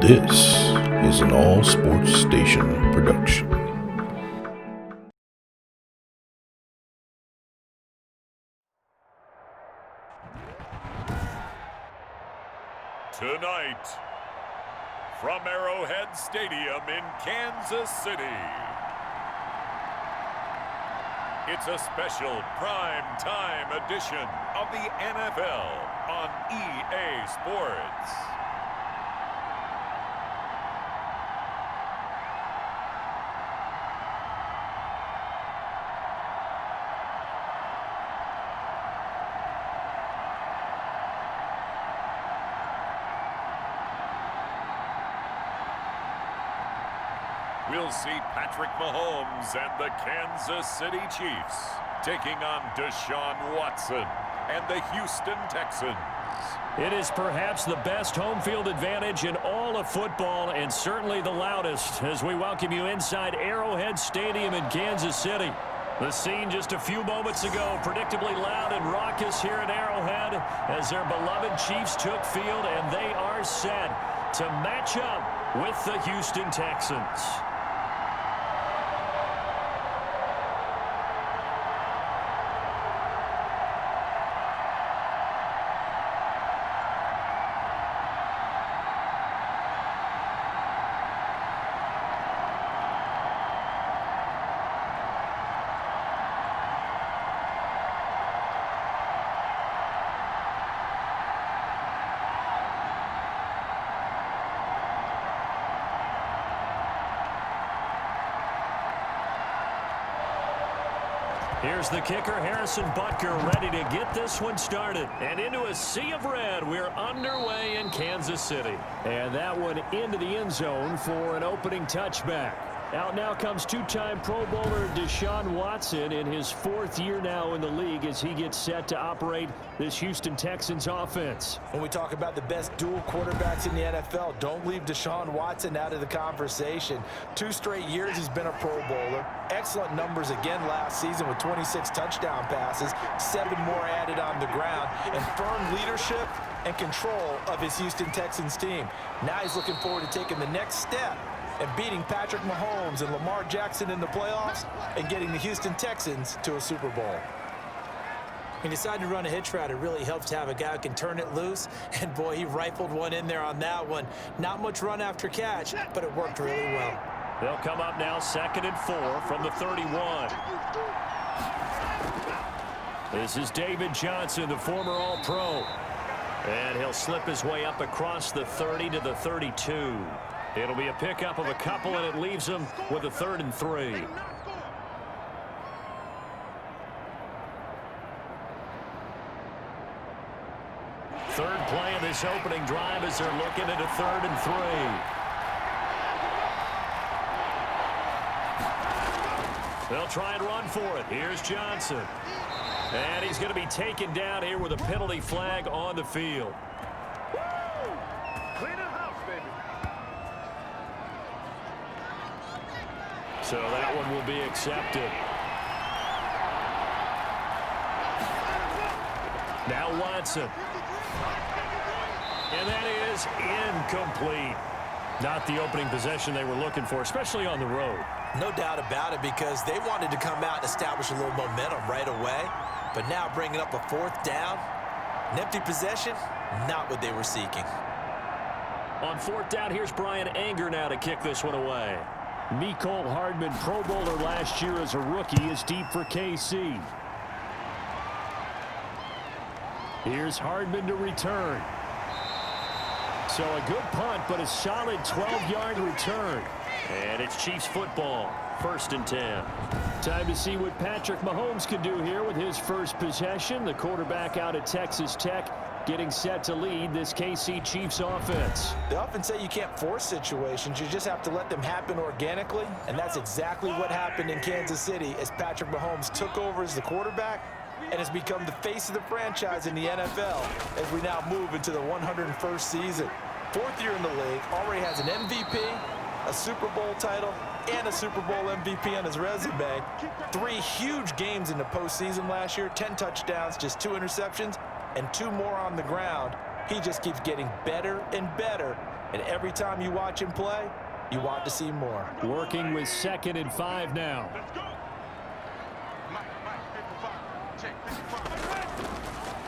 This is an All Sports Station production. Tonight, from Arrowhead Stadium in Kansas City, it's a special prime time edition of the NFL on EA Sports. We'll see Patrick Mahomes and the Kansas City Chiefs taking on Deshaun Watson and the Houston Texans. It is perhaps the best home field advantage in all of football, and certainly the loudest, as we welcome you inside Arrowhead Stadium in Kansas City. The scene just a few moments ago, predictably loud and raucous here at Arrowhead as their beloved Chiefs took field, and they are set to match up with the Houston Texans. Here's the kicker, Harrison Butker, ready to get this one started. And into a sea of red, we're underway in Kansas City. And that one into the end zone for an opening touchback. Out now comes two-time Pro Bowler Deshaun Watson in his fourth year now in the league as he gets set to operate this Houston Texans offense. When we talk about the best dual quarterbacks in the NFL, don't leave Deshaun Watson out of the conversation. 2 straight years he's been a Pro Bowler. Excellent numbers again last season with 26 touchdown passes, 7 more added on the ground, and firm leadership and control of his Houston Texans team. Now he's looking forward to taking the next step and beating Patrick Mahomes and Lamar Jackson in the playoffs and getting the Houston Texans to a Super Bowl. He decided to run a hitch route. It really helps to have a guy who can turn it loose. And, boy, he rifled one in there on that one. Not much run after catch, but it worked really well. They'll come up now 2nd and 4 from the 31. This is David Johnson, the former All-Pro. And he'll slip his way up across the 30 to the 32. It'll be a pickup of a couple, and it leaves him with a 3rd and 3. Third play of this opening drive as they're looking at a 3rd and 3. They'll try and run for it. Here's Johnson. And he's going to be taken down here with a penalty flag on the field. So that one will be accepted. Now Watson. And that is incomplete. Not the opening possession they were looking for, especially on the road. No doubt about it, because they wanted to come out and establish a little momentum right away. But now bringing up a 4th down, an empty possession, not what they were seeking. On 4th down, here's Brian Anger now to kick this one away. Mecole Hardman, Pro Bowler last year as a rookie, is deep for KC. Here's Hardman to return. So a good punt, but a solid 12-yard return. And it's Chiefs football, 1st and 10. Time to see what Patrick Mahomes can do here with his first possession. The quarterback out at Texas Tech getting set to lead this KC Chiefs offense. They often say you can't force situations. You just have to let them happen organically, and that's exactly what happened in Kansas City as Patrick Mahomes took over as the quarterback and has become the face of the franchise in the NFL as we now move into the 101st season. 4th year in the league, already has an MVP, a Super Bowl title, and a Super Bowl MVP on his resume. 3 huge games in the postseason last year, 10 touchdowns, just 2 interceptions, and 2 more on the ground. He just keeps getting better and better And every time you watch him play, you want to see more. Working with 2nd and 5 now.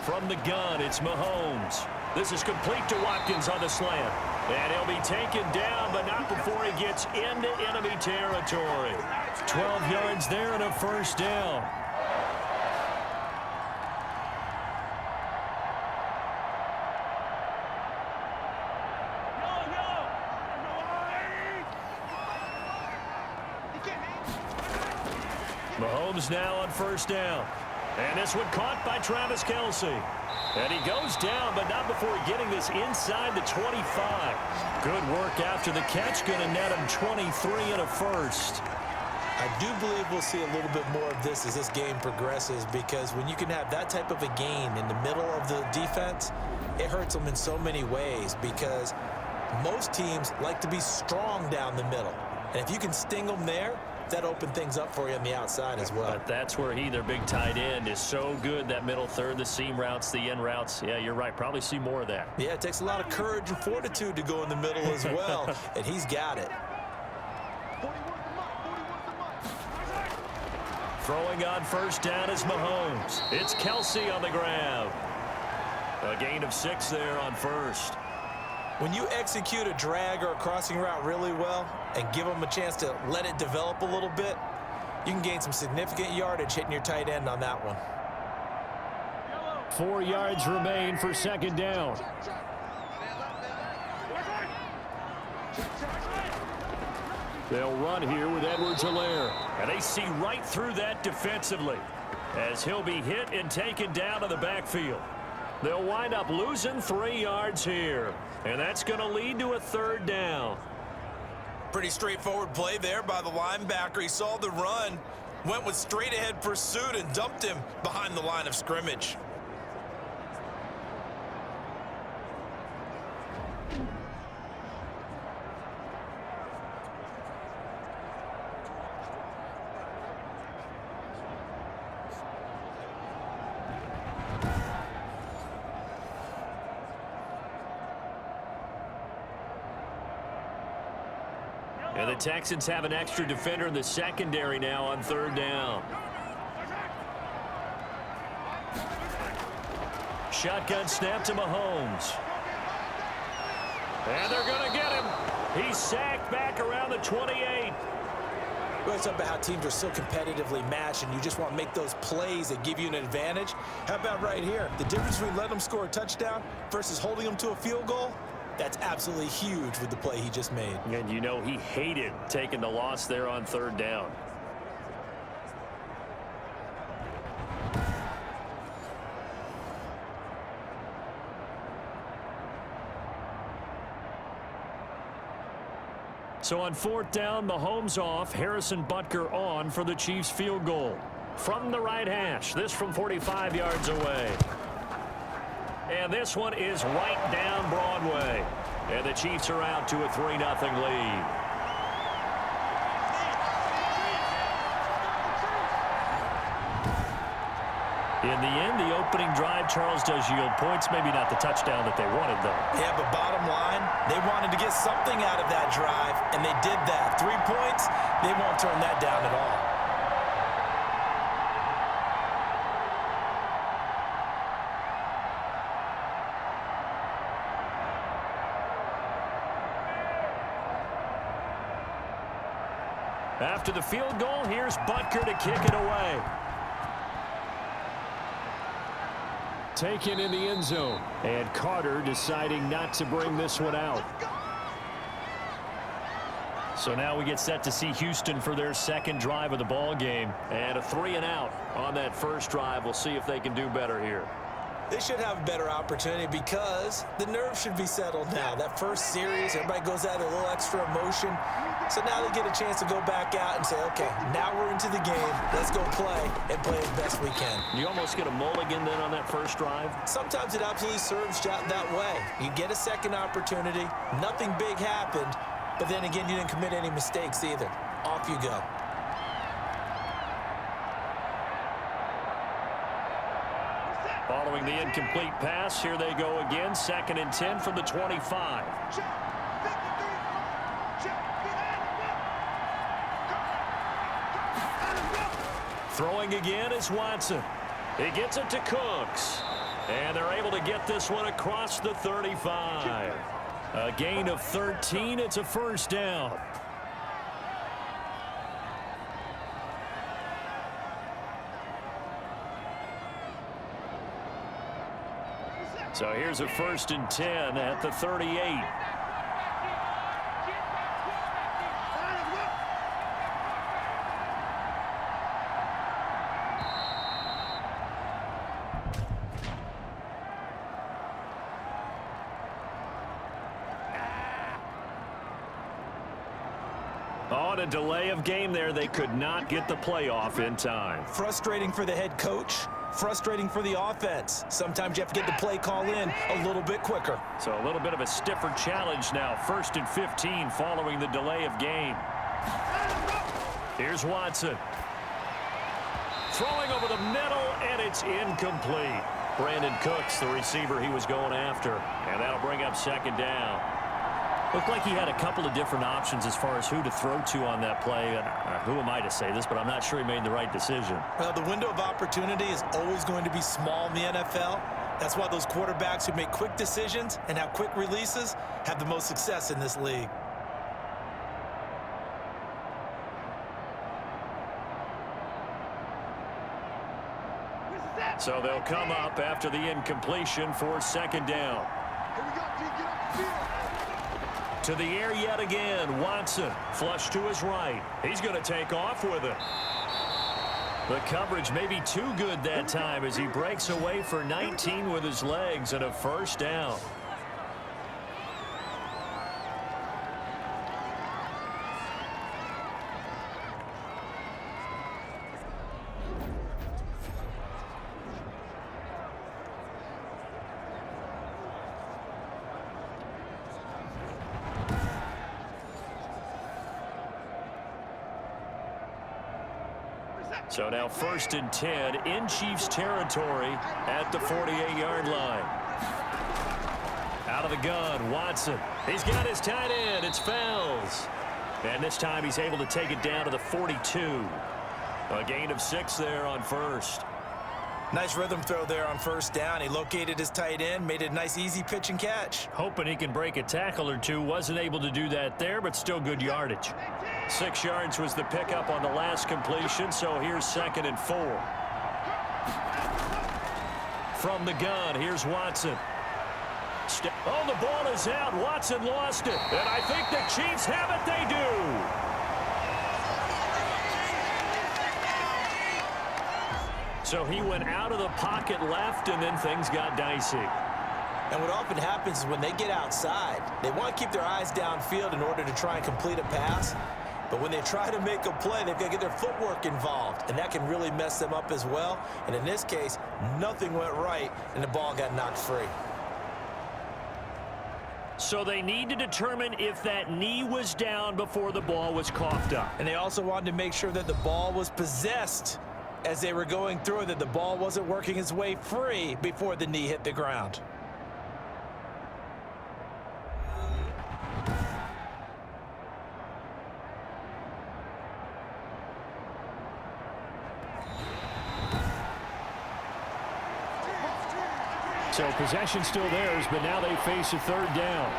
From the gun, it's Mahomes. This is complete to Watkins on the slant. And he'll be taken down, but not before he gets into enemy territory. 12 yards there and a first down. Mahomes now on first down. And this one caught by Travis Kelce. And he goes down, but not before getting this inside the 25. Good work after the catch. Going to net him 23 and a first. I do believe we'll see a little bit more of this as this game progresses, because when you can have that type of a gain in the middle of the defense, it hurts them in so many ways, because most teams like to be strong down the middle. And if you can sting them there, that opened things up for you on the outside as well. But that's where their big tight end, is so good. That middle third, the seam routes, the end routes. Yeah, you're right. Probably see more of that. Yeah, it takes a lot of courage and fortitude to go in the middle as well, and he's got it. Throwing on first down is Mahomes. It's Kelce on the grab. A gain of 6 there on first. When you execute a drag or a crossing route really well and give them a chance to let it develop a little bit, you can gain some significant yardage hitting your tight end on that one. 4 yards remain for 2nd down. They'll run here with Edwards-Helaire. And they see right through that defensively, as he'll be hit and taken down in the backfield. They'll wind up losing 3 yards here. And that's going to lead to a 3rd down. Pretty straightforward play there by the linebacker. He saw the run, went with straight-ahead pursuit, and dumped him behind the line of scrimmage. And the Texans have an extra defender in the secondary now on 3rd down. Shotgun snap to Mahomes. And they're going to get him. He's sacked back around the 28. We always talk about how teams are so competitively matched, and you just want to make those plays that give you an advantage. How about right here? The difference between letting them score a touchdown versus holding them to a field goal? That's absolutely huge with the play he just made. And you know he hated taking the loss there on 3rd down. So on 4th down, Mahomes off, Harrison Butker on for the Chiefs field goal. From the right hash, this from 45 yards away. And this one is right down Broadway. And the Chiefs are out to a 3-0 lead. In the end, the opening drive, Charles, does yield points. Maybe not the touchdown that they wanted, though. Yeah, but bottom line, they wanted to get something out of that drive, and they did that. 3 points, they won't turn that down at all. After the field goal, here's Butker to kick it away. Taken in the end zone. And Carter deciding not to bring this one out. So now we get set to see Houston for their 2nd drive of the ball game. And a 3-and-out on that first drive. We'll see if they can do better here. They should have a better opportunity because the nerves should be settled now. That first series, everybody goes out with a little extra emotion. So now they get a chance to go back out and say, okay, now we're into the game. Let's go play and play as best we can. You almost get a mulligan then on that first drive? Sometimes it absolutely serves that way. You get a second opportunity. Nothing big happened. But then again, you didn't commit any mistakes either. Off you go. Following the incomplete pass, here they go again. 2nd and 10 from the 25. Throwing again is Watson. He gets it to Cooks. And they're able to get this one across the 35. A gain of 13. It's a first down. So here's a 1st and 10 at the 38. On a delay of game there, they could not get the playoff in time. Frustrating for the head coach. Frustrating for the offense. Sometimes you have to get the play call in a little bit quicker. So a little bit of a stiffer challenge now. 1st and 15 following the delay of game. Here's Watson. Throwing over the middle, and it's incomplete. Brandon Cooks, the receiver he was going after. And that'll bring up 2nd down. Looked like he had a couple of different options as far as who to throw to on that play. Who am I to say this, but I'm not sure he made the right decision. Well, the window of opportunity is always going to be small in the NFL. That's why those quarterbacks who make quick decisions and have quick releases have the most success in this league. So they'll come up after the incompletion for 2nd down. To the air yet again. Watson flush to his right. He's going to take off with it. The coverage may be too good that time as he breaks away for 19 with his legs and a 1st down. So now 1st and 10 in Chiefs territory at the 48-yard line. Out of the gun, Watson. He's got his tight end. It's Fells. And this time he's able to take it down to the 42. A gain of 6 there on 1st. Nice rhythm throw there on 1st down. He located his tight end, made it a nice easy pitch and catch. Hoping he can break a tackle or two. Wasn't able to do that there, but still good yardage. 6 yards was the pickup on the last completion, so here's 2nd and 4. From the gun, here's Watson. Oh, the ball is out. Watson lost it. And I think the Chiefs have it. They do. So he went out of the pocket left, and then things got dicey. And what often happens is when they get outside, they want to keep their eyes downfield in order to try and complete a pass. But when they try to make a play, they've got to get their footwork involved, and that can really mess them up as well. And in this case, nothing went right, and the ball got knocked free. So they need to determine if that knee was down before the ball was coughed up. And they also wanted to make sure that the ball was possessed as they were going through, that the ball wasn't working its way free before the knee hit the ground. So possession still theirs, but now they face a 3rd down.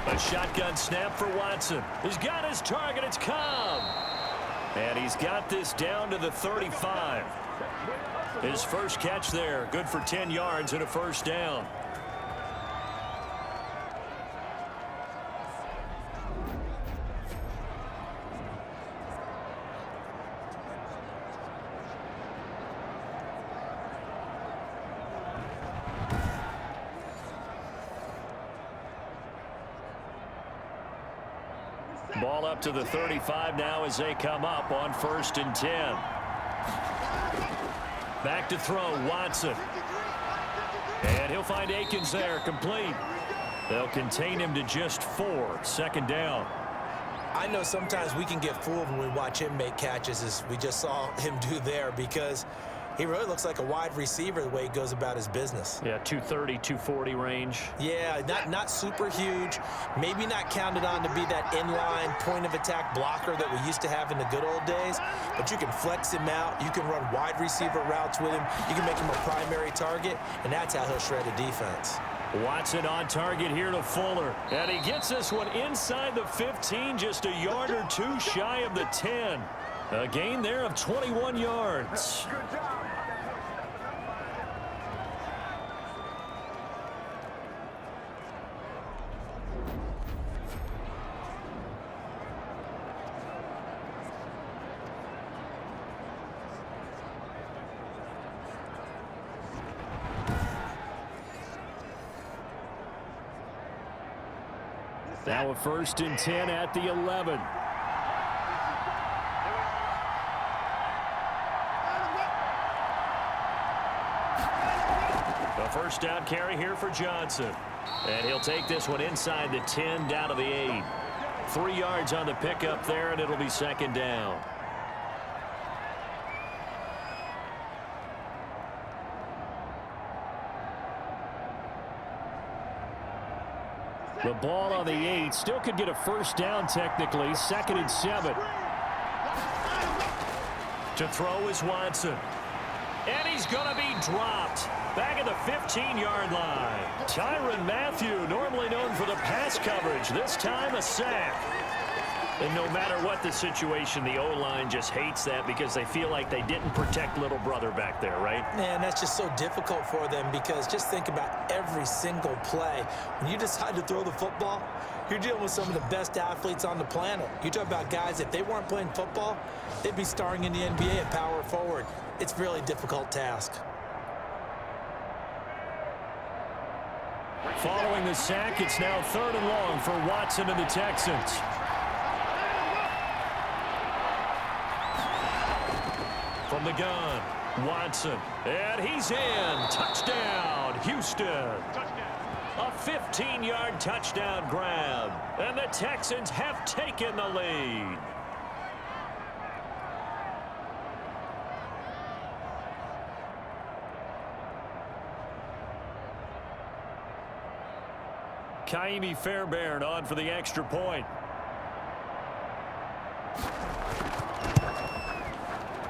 A shotgun snap for Watson. He's got his target. It's Cobb. And he's got this down to the 35. His first catch there. Good for 10 yards and a 1st down. Ball up to the 35 now as they come up on 1st and 10. Back to throw, Watson. And he'll find Akins there, complete. They'll contain him to just 4, 2nd down. I know sometimes we can get fooled when we watch him make catches, as we just saw him do there, because He really looks like a wide receiver the way he goes about his business. Yeah, 230, 240 range. Yeah, not super huge. Maybe not counted on to be that inline point-of-attack blocker that we used to have in the good old days, but you can flex him out. You can run wide receiver routes with him. You can make him a primary target, and that's how he'll shred a defense. Watson on target here to Fuller. And he gets this one inside the 15, just a yard or two shy of the 10. A gain there of 21 yards. Now a 1st and 10 at the 11. A first down carry here for Johnson. And he'll take this one inside the 10 down to the 8. 3 yards on the pickup there, and it'll be 2nd down. The ball on the 8. Still could get a first down technically. 2nd and 7. To throw is Watson. And he's going to be dropped. Back at the 15-yard line. Tyrann Mathieu, normally known for the pass coverage. This time a sack. And no matter what the situation, the O-line just hates that because they feel like they didn't protect little brother back there, right? Man, that's just so difficult for them because just think about every single play. When you decide to throw the football, you're dealing with some of the best athletes on the planet. You talk about guys, if they weren't playing football, they'd be starring in the NBA at power forward. It's a really difficult task. Following the sack, it's now 3rd and long for Watson and the Texans. From the gun, Watson, and he's in. Touchdown, Houston. A 15-yard touchdown grab, and the Texans have taken the lead. Kaimi Fairbairn on for the extra point.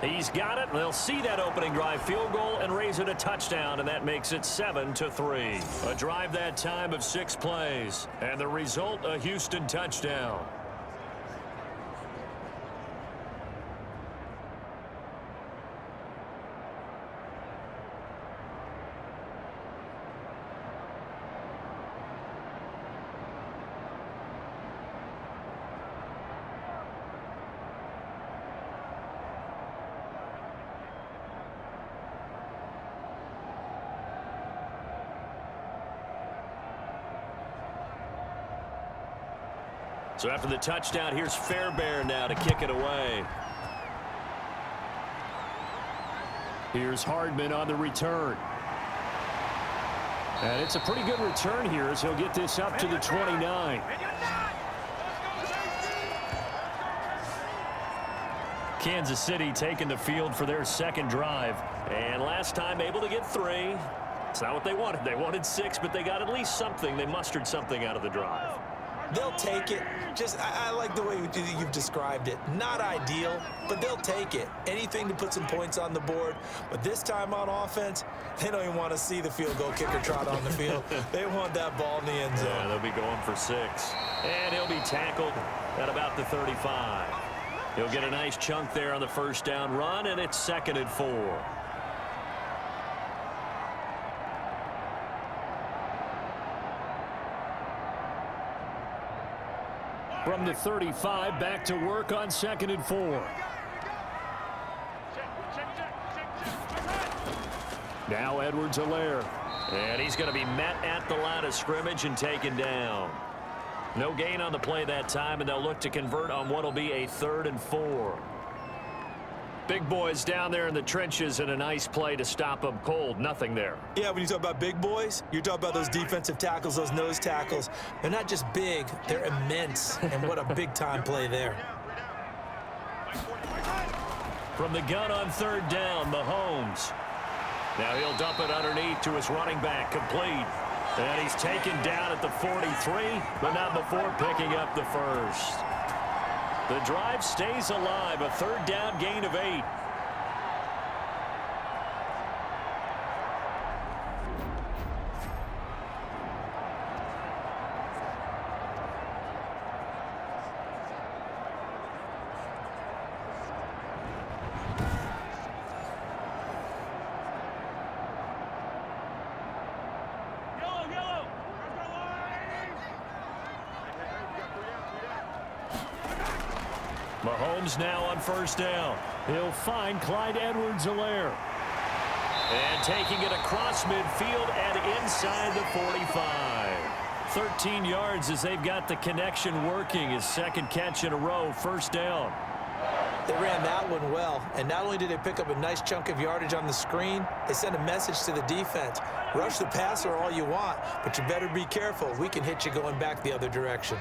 He's got it. They'll see that opening drive field goal and raise it a touchdown, and that makes it 7-3. A drive that time of 6 plays, and the result, a Houston touchdown. So after the touchdown, here's Fairbairn now to kick it away. Here's Hardman on the return. And it's a pretty good return here as he'll get this up to the 29. Kansas City taking the field for their 2nd drive. And last time able to get 3. It's not what they wanted. They wanted 6, but they got at least something. They mustered something out of the drive. They'll take it. I like the way you've described it. Not ideal, but they'll take it. Anything to put some points on the board. But this time on offense, they don't even want to see the field goal kicker trot on the field. They want that ball in the end zone. Yeah, they'll be going for 6. And he'll be tackled at about the 35. He'll get a nice chunk there on the first down run, and it's 2nd and 4. From the 35, back to work on 2nd and 4. Now Edwards-Helaire. And he's going to be met at the line of scrimmage and taken down. No gain on the play that time, and they'll look to convert on what will be a 3rd and 4. Big boys down there in the trenches, and a nice play to stop them cold. Nothing there. Yeah, when you talk about big boys, you're talking about those defensive tackles, those nose tackles. They're not just big, they're immense. And what a big-time play there. From the gun on third down, Mahomes. Now he'll dump it underneath to his running back, complete. And he's taken down at the 43, but not before picking up the first. The drive stays alive, a third down gain of 8. Mahomes now on first down. He'll find Clyde Edwards-Helaire. And taking it across midfield and inside the 45. 13 yards as they've got the connection working. His second catch in a row, first down. They ran that one well, and not only did they pick up a nice chunk of yardage on the screen, they sent a message to the defense. Rush the passer all you want, but you better be careful. We can hit you going back the other direction.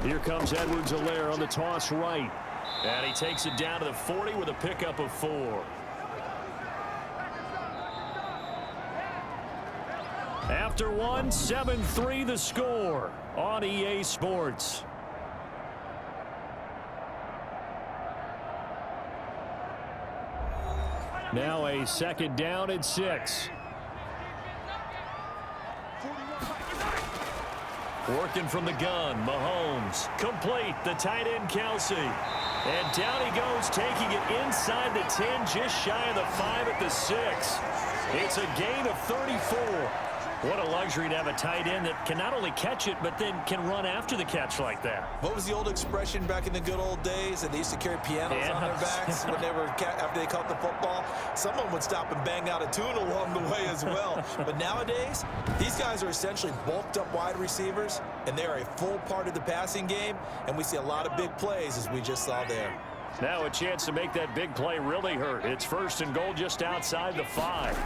Here comes Edwards-Helaire on the toss right. And he takes it down to the 40 with a pickup of 4. After one, 7-3 the score on EA Sports. Now a second down and 6. Working from the gun, Mahomes. Complete, the tight end, Kelsey. And down he goes, taking it inside the 10, just shy of the 5 at the 6. It's a gain of 34. What a luxury to have a tight end that can not only catch it, but then can run after the catch like that. What was the old expression back in the good old days that they used to carry pianos on their backs when they were after they caught the football? Someone would stop and bang out a tune along the way as well. But nowadays, these guys are essentially bulked up wide receivers, and they are a full part of the passing game, and we see a lot of big plays as we just saw there. Now a chance to make that big play really hurt. It's first and goal just outside the 5.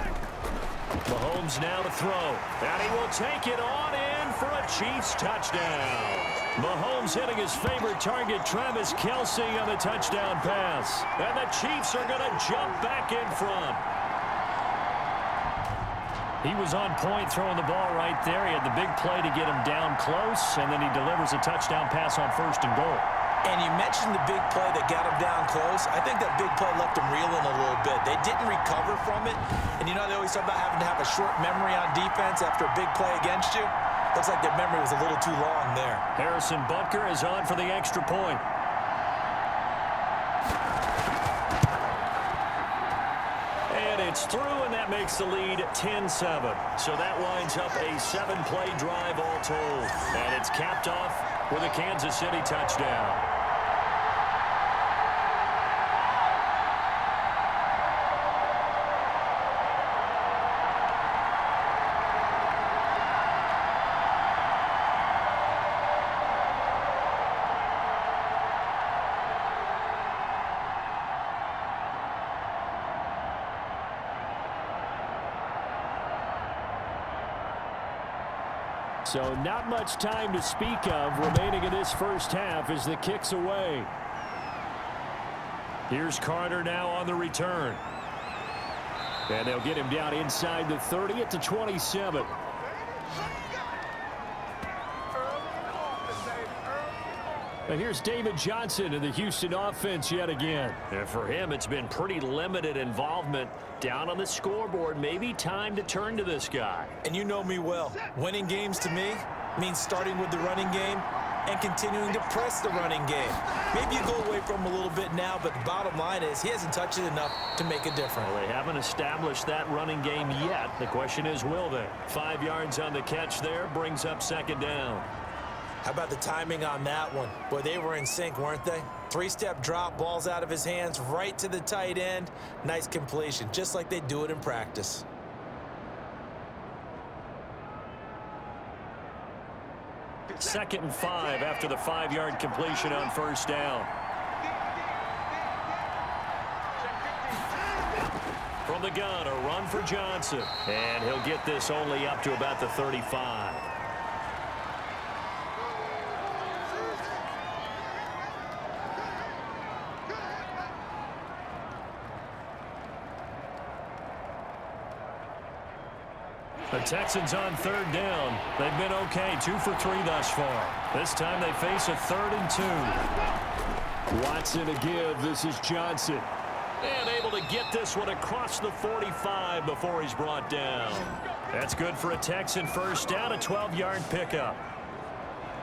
Mahomes now to throw, and he will take it on in for a Chiefs touchdown. Mahomes hitting his favorite target, Travis Kelce, on the touchdown pass. And the Chiefs are going to jump back in front. He was on point throwing the ball right there. He had the big play to get him down close, and then he delivers a touchdown pass on first and goal. And you mentioned the big play that got him down close. I think that big play left him reeling a little bit. They didn't recover from it. And you know, they always talk about having to have a short memory on defense after a big play against you. Looks like their memory was a little too long there. Harrison Butker is on for the extra point. And it's through, and that makes the lead 10-7. So that winds up a 7-play drive all told. And it's capped off with a Kansas City touchdown. So not much time to speak of remaining in this first half as the kick's away. Here's Carter now on the return. And they'll get him down inside the 30 at the 27. And here's David Johnson in the Houston offense yet again. And for him, it's been pretty limited involvement down on the scoreboard. Maybe time to turn to this guy. And you know me well. Winning games to me means starting with the running game and continuing to press the running game. Maybe you go away from him a little bit now, but the bottom line is he hasn't touched it enough to make a difference. Well, they haven't established that running game yet. The question is, will they? 5 yards on the catch there brings up second down. How about the timing on that one? Boy, they were in sync, weren't they? 3-step drop, balls out of his hands, right to the tight end. Nice completion, just like they do it in practice. Second and 5 after the 5-yard completion on first down. From the gun, a run for Johnson. And he'll get this only up to about the 35. The Texans on third down. They've been okay, 2 for 3 thus far. This time they face a 3rd and 2. Watson to give. This is Johnson. And able to get this one across the 45 before he's brought down. That's good for a Texan first down, a 12-yard pickup.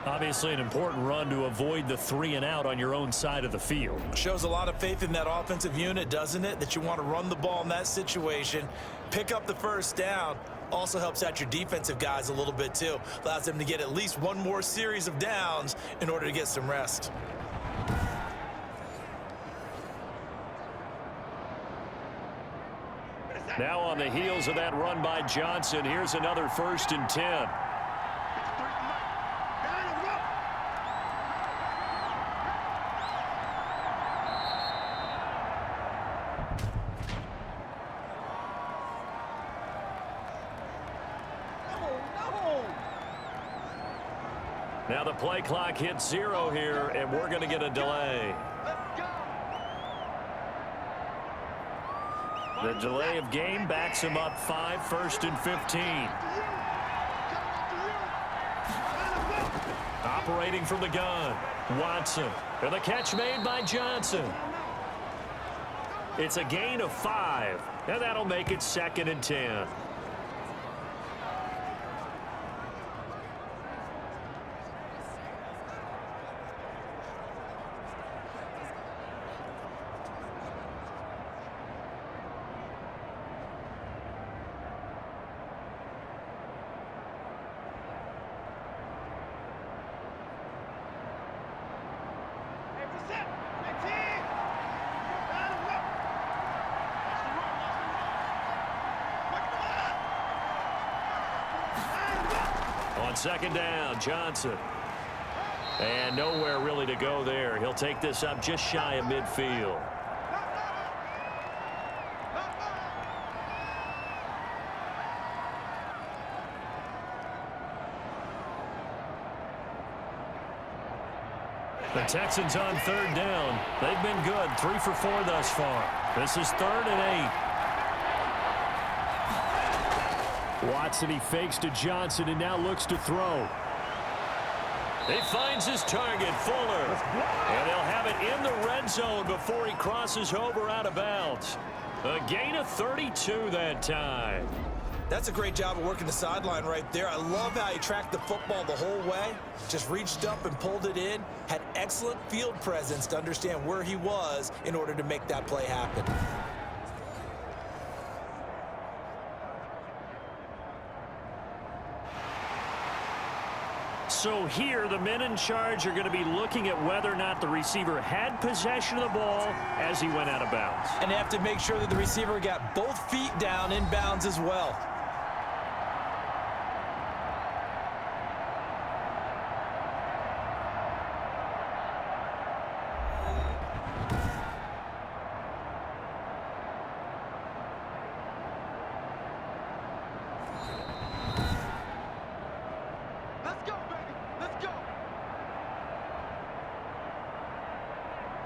Obviously an important run to avoid the 3 and out on your own side of the field. Shows a lot of faith in that offensive unit, doesn't it? That you want to run the ball in that situation, pick up the first down. Also helps out your defensive guys a little bit too. Allows them to get at least one more series of downs in order to get some rest. Now on the heels of that run by Johnson, here's another 1st and 10. Now the play clock hits 0 here, and we're going to get a delay. The delay of game backs him up 5, 1st and 15. Operating from the gun, Watson. And the catch made by Johnson. It's a gain of 5, and that'll make it 2nd and 10. On 2nd down, Johnson. And nowhere really to go there. He'll take this up just shy of midfield. The Texans on 3rd down. They've been good, 3 for 4 thus far. This is 3rd and 8. Watson, he fakes to Johnson and now looks to throw. He finds his target, Fuller. And they'll have it in the red zone before he crosses over out of bounds. A gain of 32 that time. That's a great job of working the sideline right there. I love how he tracked the football the whole way. Just reached up and pulled it in. Had excellent field presence to understand where he was in order to make that play happen. So here, the men in charge are going to be looking at whether or not the receiver had possession of the ball as he went out of bounds. And they have to make sure that the receiver got both feet down in bounds as well.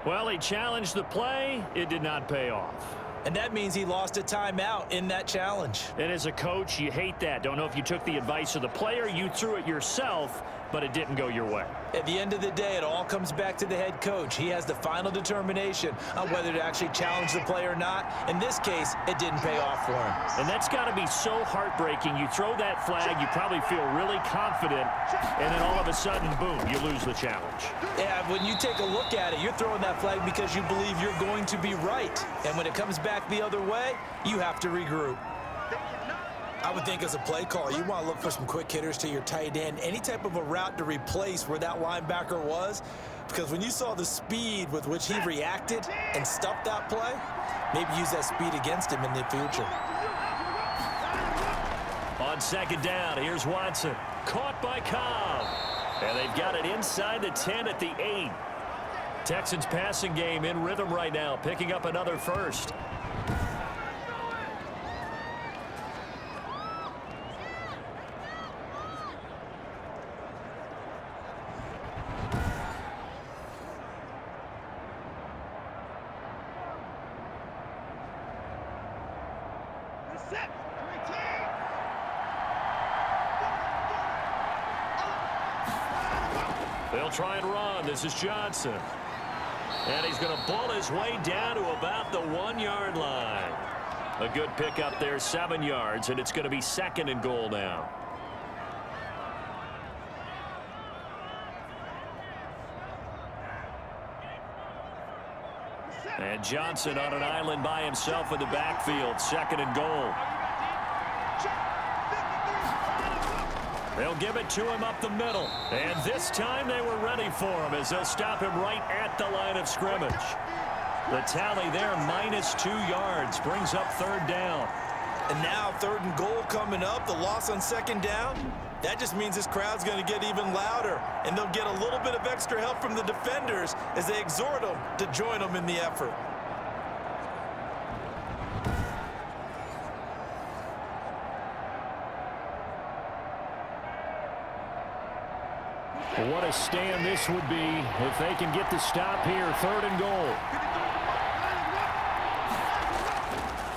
Well, he challenged the play. It did not pay off. And that means he lost a timeout in that challenge. And as a coach, you hate that. Don't know if you took the advice of the player, you threw it yourself, but it didn't go your way. At the end of the day, it all comes back to the head coach. He has the final determination on whether to actually challenge the play or not. In this case, it didn't pay off for him. And that's got to be so heartbreaking. You throw that flag, you probably feel really confident, and then all of a sudden, boom, you lose the challenge. Yeah, when you take a look at it, you're throwing that flag because you believe you're going to be right. And when it comes back the other way, you have to regroup. I would think as a play caller, you want to look for some quick hitters to your tight end, any type of a route to replace where that linebacker was, because when you saw the speed with which he reacted and stuffed that play, maybe use that speed against him in the future. On 2nd down, here's Watson. Caught by Cobb. And they've got it inside the 10 at the 8. Texans passing game in rhythm right now, picking up another first. They'll try and run. This is Johnson. And he's going to ball his way down to about the 1-yard line. A good pickup there, 7 yards, and it's going to be 2nd and goal now. And Johnson on an island by himself in the backfield, 2nd and goal. They'll give it to him up the middle. And this time they were ready for him as they'll stop him right at the line of scrimmage. The tally there, -2 yards, brings up 3rd down. And now 3rd and goal coming up. The loss on 2nd down. That just means this crowd's going to get even louder. And they'll get a little bit of extra help from the defenders as they exhort them to join them in the effort. What a stand this would be if they can get the stop here. 3rd and goal.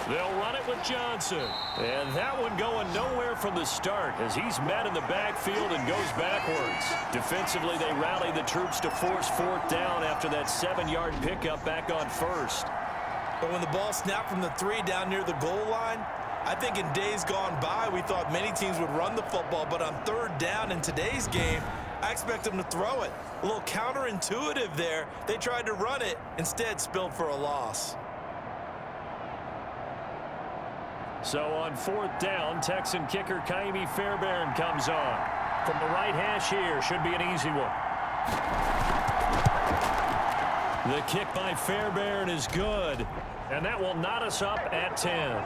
They'll run it with Johnson. And that one going nowhere from the start as he's met in the backfield and goes backwards. Defensively, they rally the troops to force 4th down after that 7-yard pickup back on 1st. But when the ball snapped from the 3 down near the goal line, I think in days gone by, we thought many teams would run the football, but on 3rd down in today's game, I expect them to throw it. A little counterintuitive there. They tried to run it, instead spilled for a loss. So on 4th down, Texan kicker Kaimi Fairbairn comes on. From the right hash here, should be an easy one. The kick by Fairbairn is good, and that will knot us up at 10.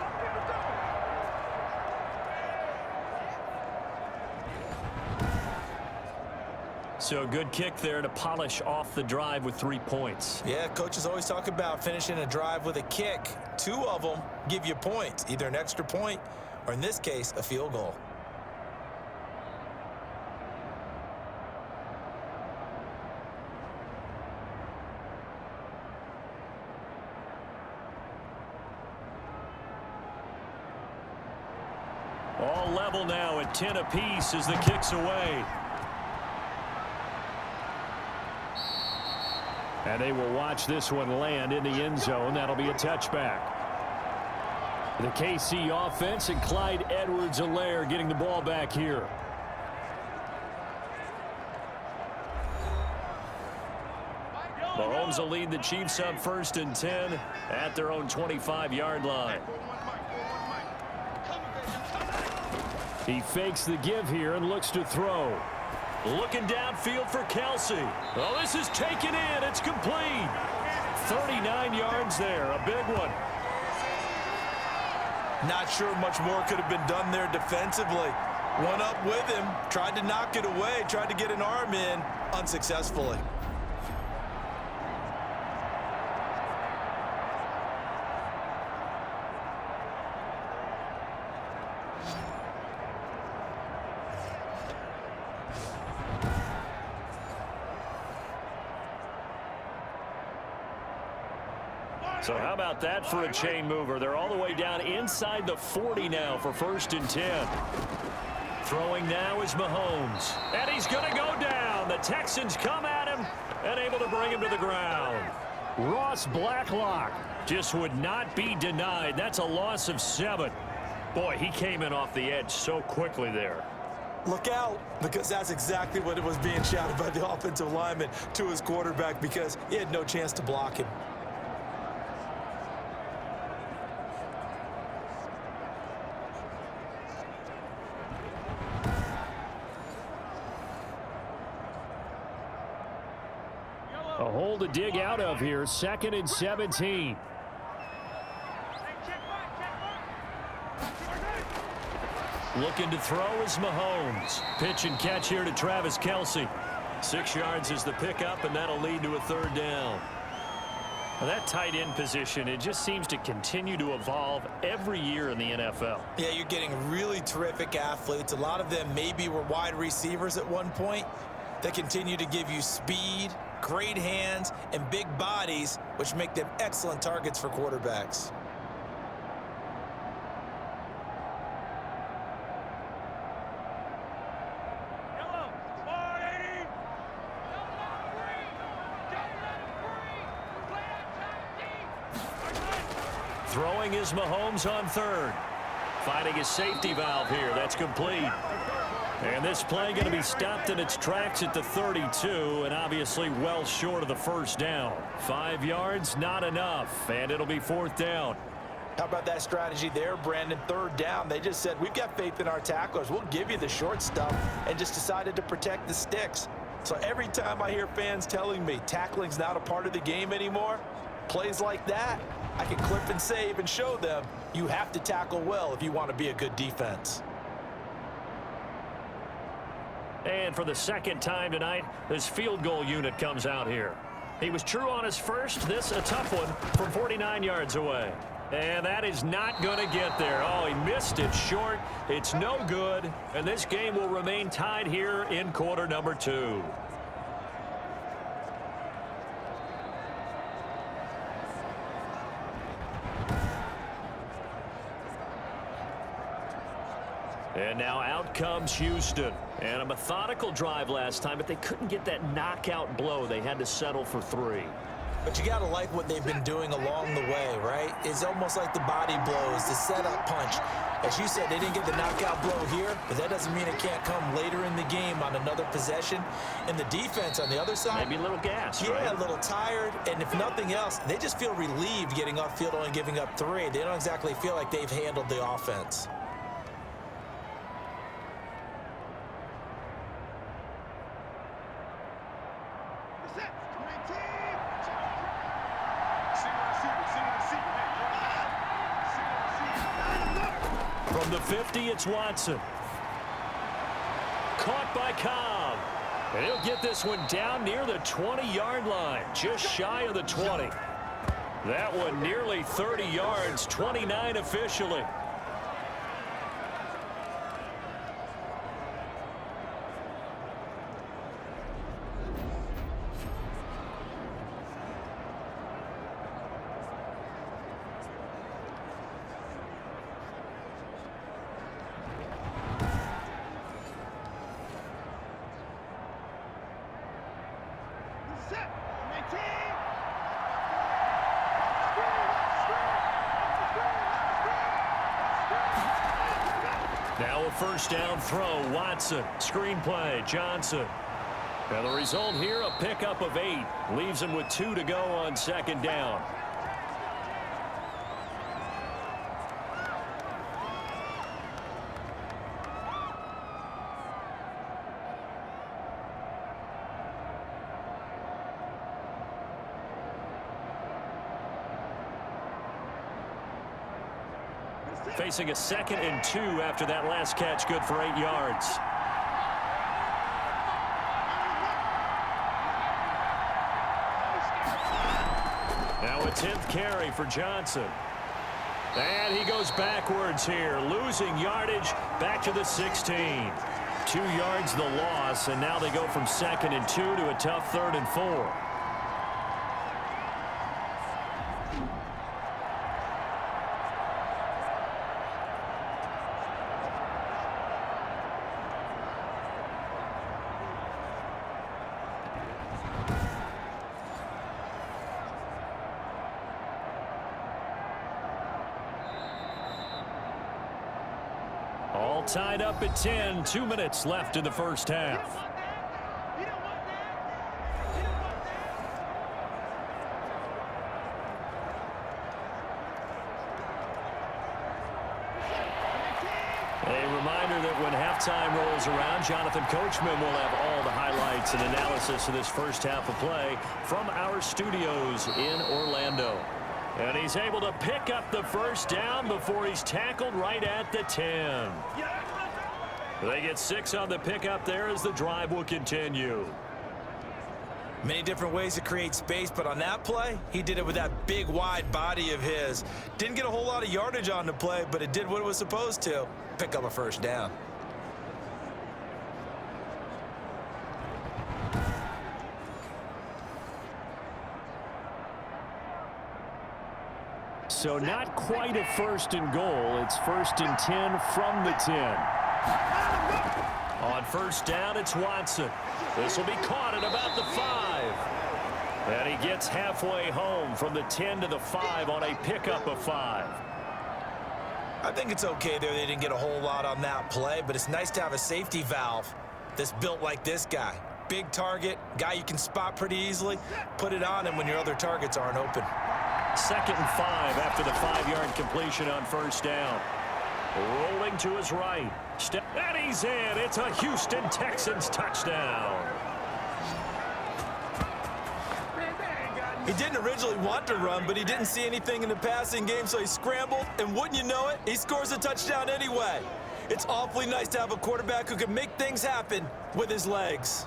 So a good kick there to polish off the drive with 3 points. Yeah, coaches always talk about finishing a drive with a kick. 2 of them give you points, either an extra point or, in this case, a field goal. All level now at 10 apiece as the kick's away. And they will watch this one land in the end zone. That'll be a touchback. The KC offense and Clyde Edwards-Helaire getting the ball back here. Mahomes will lead the Chiefs up 1st and 10 at their own 25-yard line. He fakes the give here and looks to throw. Looking downfield for Kelsey. Oh, this is taken in. It's complete. 39 yards there. A big one. Not sure much more could have been done there defensively. Went up with him, tried to knock it away, tried to get an arm in, unsuccessfully. So how about that for a chain mover? They're all the way down inside the 40 now for 1st and 10. Throwing now is Mahomes. And he's going to go down. The Texans come at him and able to bring him to the ground. Ross Blacklock just would not be denied. That's a loss of 7. Boy, he came in off the edge so quickly there. Look out, because that's exactly what it was being shouted by the offensive lineman to his quarterback because he had no chance to block him. A hole to dig out of here. 2nd and 17. Looking to throw is Mahomes. Pitch and catch here to Travis Kelce. 6 yards is the pickup, and that'll lead to a 3rd down. Now that tight end position, it just seems to continue to evolve every year in the NFL. Yeah, you're getting really terrific athletes. A lot of them maybe were wide receivers at one point. They continue to give you speed, great hands, and big bodies, which make them excellent targets for quarterbacks. Throwing is Mahomes on third. Finding his safety valve here. That's complete. And this play going to be stopped in its tracks at the 32, and obviously well short of the first down. 5 yards, not enough, and it'll be 4th down. How about that strategy there, Brandon? 3rd down. They just said, we've got faith in our tacklers. We'll give you the short stuff, and just decided to protect the sticks. So every time I hear fans telling me tackling's not a part of the game anymore, plays like that, I can clip and save and show them you have to tackle well if you want to be a good defense. And for the 2nd time tonight, this field goal unit comes out here. He was true on his first. This a tough one from 49 yards away. And that is not going to get there. Oh, he missed it short. It's no good. And this game will remain tied here in quarter number 2. And now out comes Houston. And a methodical drive last time, but they couldn't get that knockout blow. They had to settle for 3. But you got to like what they've been doing along the way, right? It's almost like the body blows, the setup punch. As you said, they didn't get the knockout blow here, but that doesn't mean it can't come later in the game on another possession. And the defense on the other side, maybe a little gassed, yeah, right? A little tired. And if nothing else, they just feel relieved getting upfield only giving up 3. They don't exactly feel like they've handled the offense. From the 50, it's Watson. Caught by Cobb. And he'll get this one down near the 20-yard line, just shy of the 20. That one nearly 30 yards, 29 officially. Now a first down throw, Watson. Screen play, Johnson. And the result here, a pickup of 8. Leaves him with 2 to go on 2nd down. Facing a 2nd and 2 after that last catch, good for 8 yards. Now a 10th carry for Johnson. And he goes backwards here, losing yardage back to the 16. 2 yards the loss, and now they go from 2nd and 2 to a tough 3rd and 4. All tied up at 10. 2 minutes left in the first half. A reminder that when halftime rolls around, Jonathan Coachman will have all the highlights and analysis of this first half of play from our studios in Orlando. And he's able to pick up the first down before he's tackled right at the 10. They get 6 on the pickup there as the drive will continue. Many different ways to create space, but on that play, he did it with that big, wide body of his. Didn't get a whole lot of yardage on the play, but it did what it was supposed to. Pick up a first down. So not quite a 1st and goal. It's 1st and 10 from the 10. On first down, it's Watson. This will be caught at about the 5. And he gets halfway home from the 10 to the 5 on a pickup of 5. I think it's okay there. They didn't get a whole lot on that play, but it's nice to have a safety valve that's built like this guy. Big target, guy you can spot pretty easily. Put it on him when your other targets aren't open. 2nd and 5 after the 5-yard completion on first down. Rolling to his right. And he's in. It's a Houston Texans touchdown. He didn't originally want to run, but he didn't see anything in the passing game, so he scrambled, and wouldn't you know it, he scores a touchdown anyway. It's awfully nice to have a quarterback who can make things happen with his legs.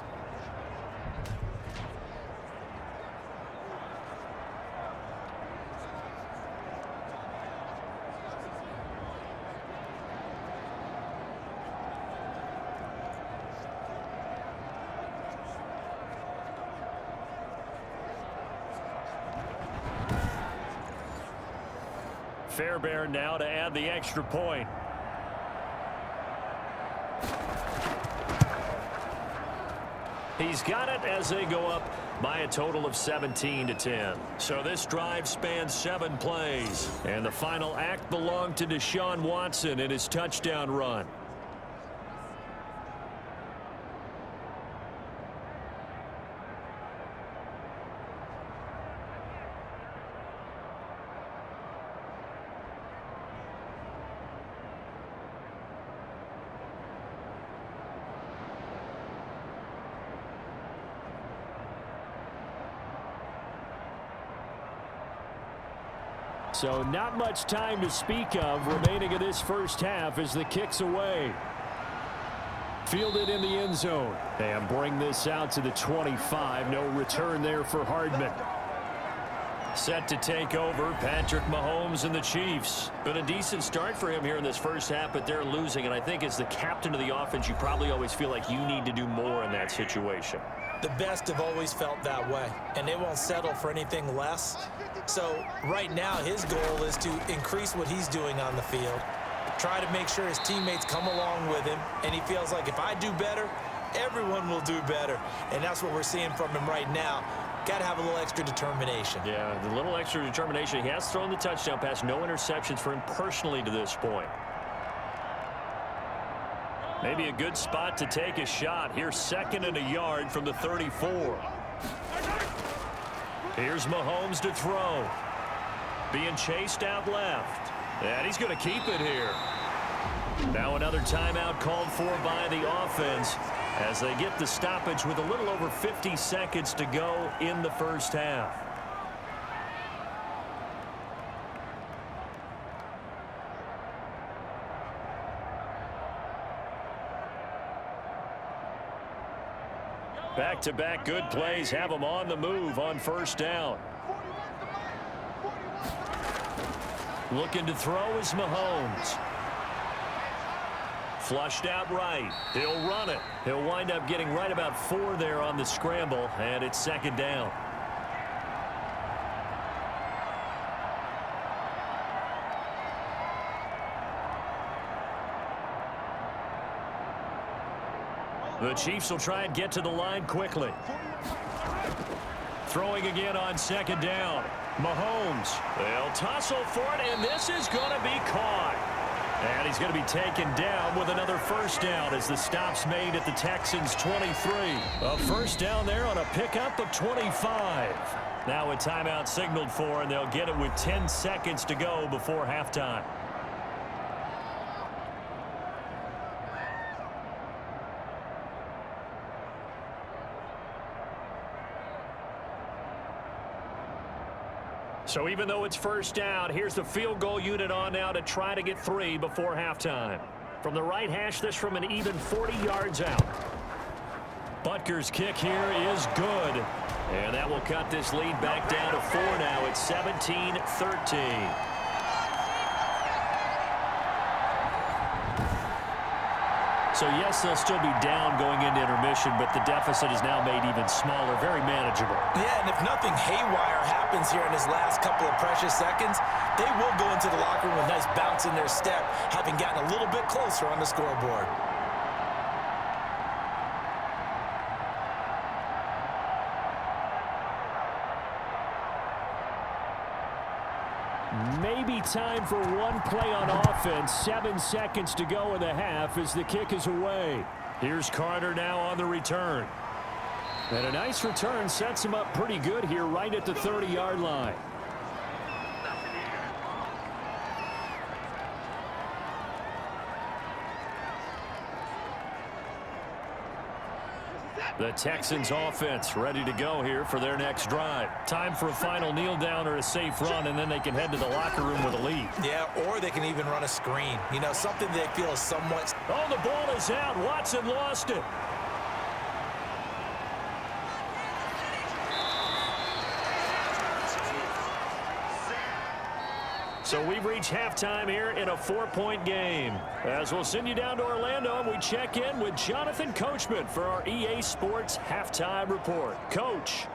Fairbairn now to add the extra point. He's got it as they go up by a total of 17-10. So this drive spans 7 plays. And the final act belonged to Deshaun Watson in his touchdown run. So not much time to speak of remaining in this first half as the kick's away. Fielded in the end zone. And bring this out to the 25. No return there for Hardman. Set to take over, Patrick Mahomes and the Chiefs. Been a decent start for him here in this first half, but they're losing. And I think as the captain of the offense, you probably always feel like you need to do more in that situation. The best have always felt that way, and they won't settle for anything less. So right now his goal is to increase what he's doing on the field, try to make sure his teammates come along with him, and he feels like if I do better, everyone will do better. And that's what we're seeing from him right now. Got to have a little extra determination. Yeah, the little extra determination. He has thrown the touchdown pass, no interceptions for him personally to this point. Maybe a good spot to take a shot. Here's 2nd and a yard from the 34. Here's Mahomes to throw. Being chased out left. And he's going to keep it here. Now another timeout called for by the offense as they get the stoppage with a little over 50 seconds to go in the first half. Back-to-back good plays have them on the move on first down. Looking to throw is Mahomes. Flushed out right. He'll run it. He'll wind up getting right about 4 there on the scramble, and it's 2nd down. The Chiefs will try and get to the line quickly. Throwing again on 2nd down. Mahomes. They'll tussle for it, and this is going to be caught. And he's going to be taken down with another first down as the stop's made at the Texans' 23. A first down there on a pickup of 25. Now a timeout signaled for, and they'll get it with 10 seconds to go before halftime. So even though it's first down, here's the field goal unit on now to try to get 3 before halftime. From the right hash, this from an even 40 yards out. Butker's kick here is good. And that will cut this lead back down to 4 now. It's 17-13. So, yes, they'll still be down going into intermission, but the deficit is now made even smaller, very manageable. Yeah, and if nothing haywire happens here in his last couple of precious seconds, they will go into the locker room with a nice bounce in their step, having gotten a little bit closer on the scoreboard. maybe time for one play on offense. 7 seconds to go in the half as the kick is away. Here's Carter now on the return. And a nice return sets him up pretty good here right at the 30-yard line. The Texans offense ready to go here for their next drive. Time for a final kneel down or a safe run, and then they can head to the locker room with a lead. Yeah, or they can even run a screen. You know, something they feel is somewhat... Oh, the ball is out. Watson lost it. So we've reached halftime here in a 4-point game. As we'll send you down to Orlando, and we check in with Jonathan Coachman for our EA Sports Halftime Report. Coach.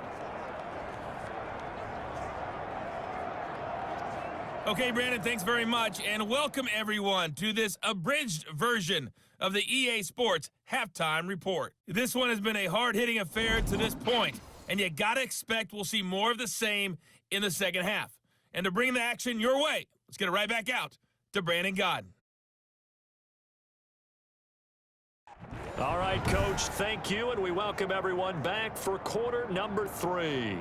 Okay, Brandon, thanks very much, and welcome everyone to this abridged version of the EA Sports Halftime Report. This one has been a hard-hitting affair to this point, and you gotta expect we'll see more of the same in the second half. And to bring the action your way, let's get it right back out to Brandon Godden. All right, Coach, thank you, and we welcome everyone back for quarter number 3.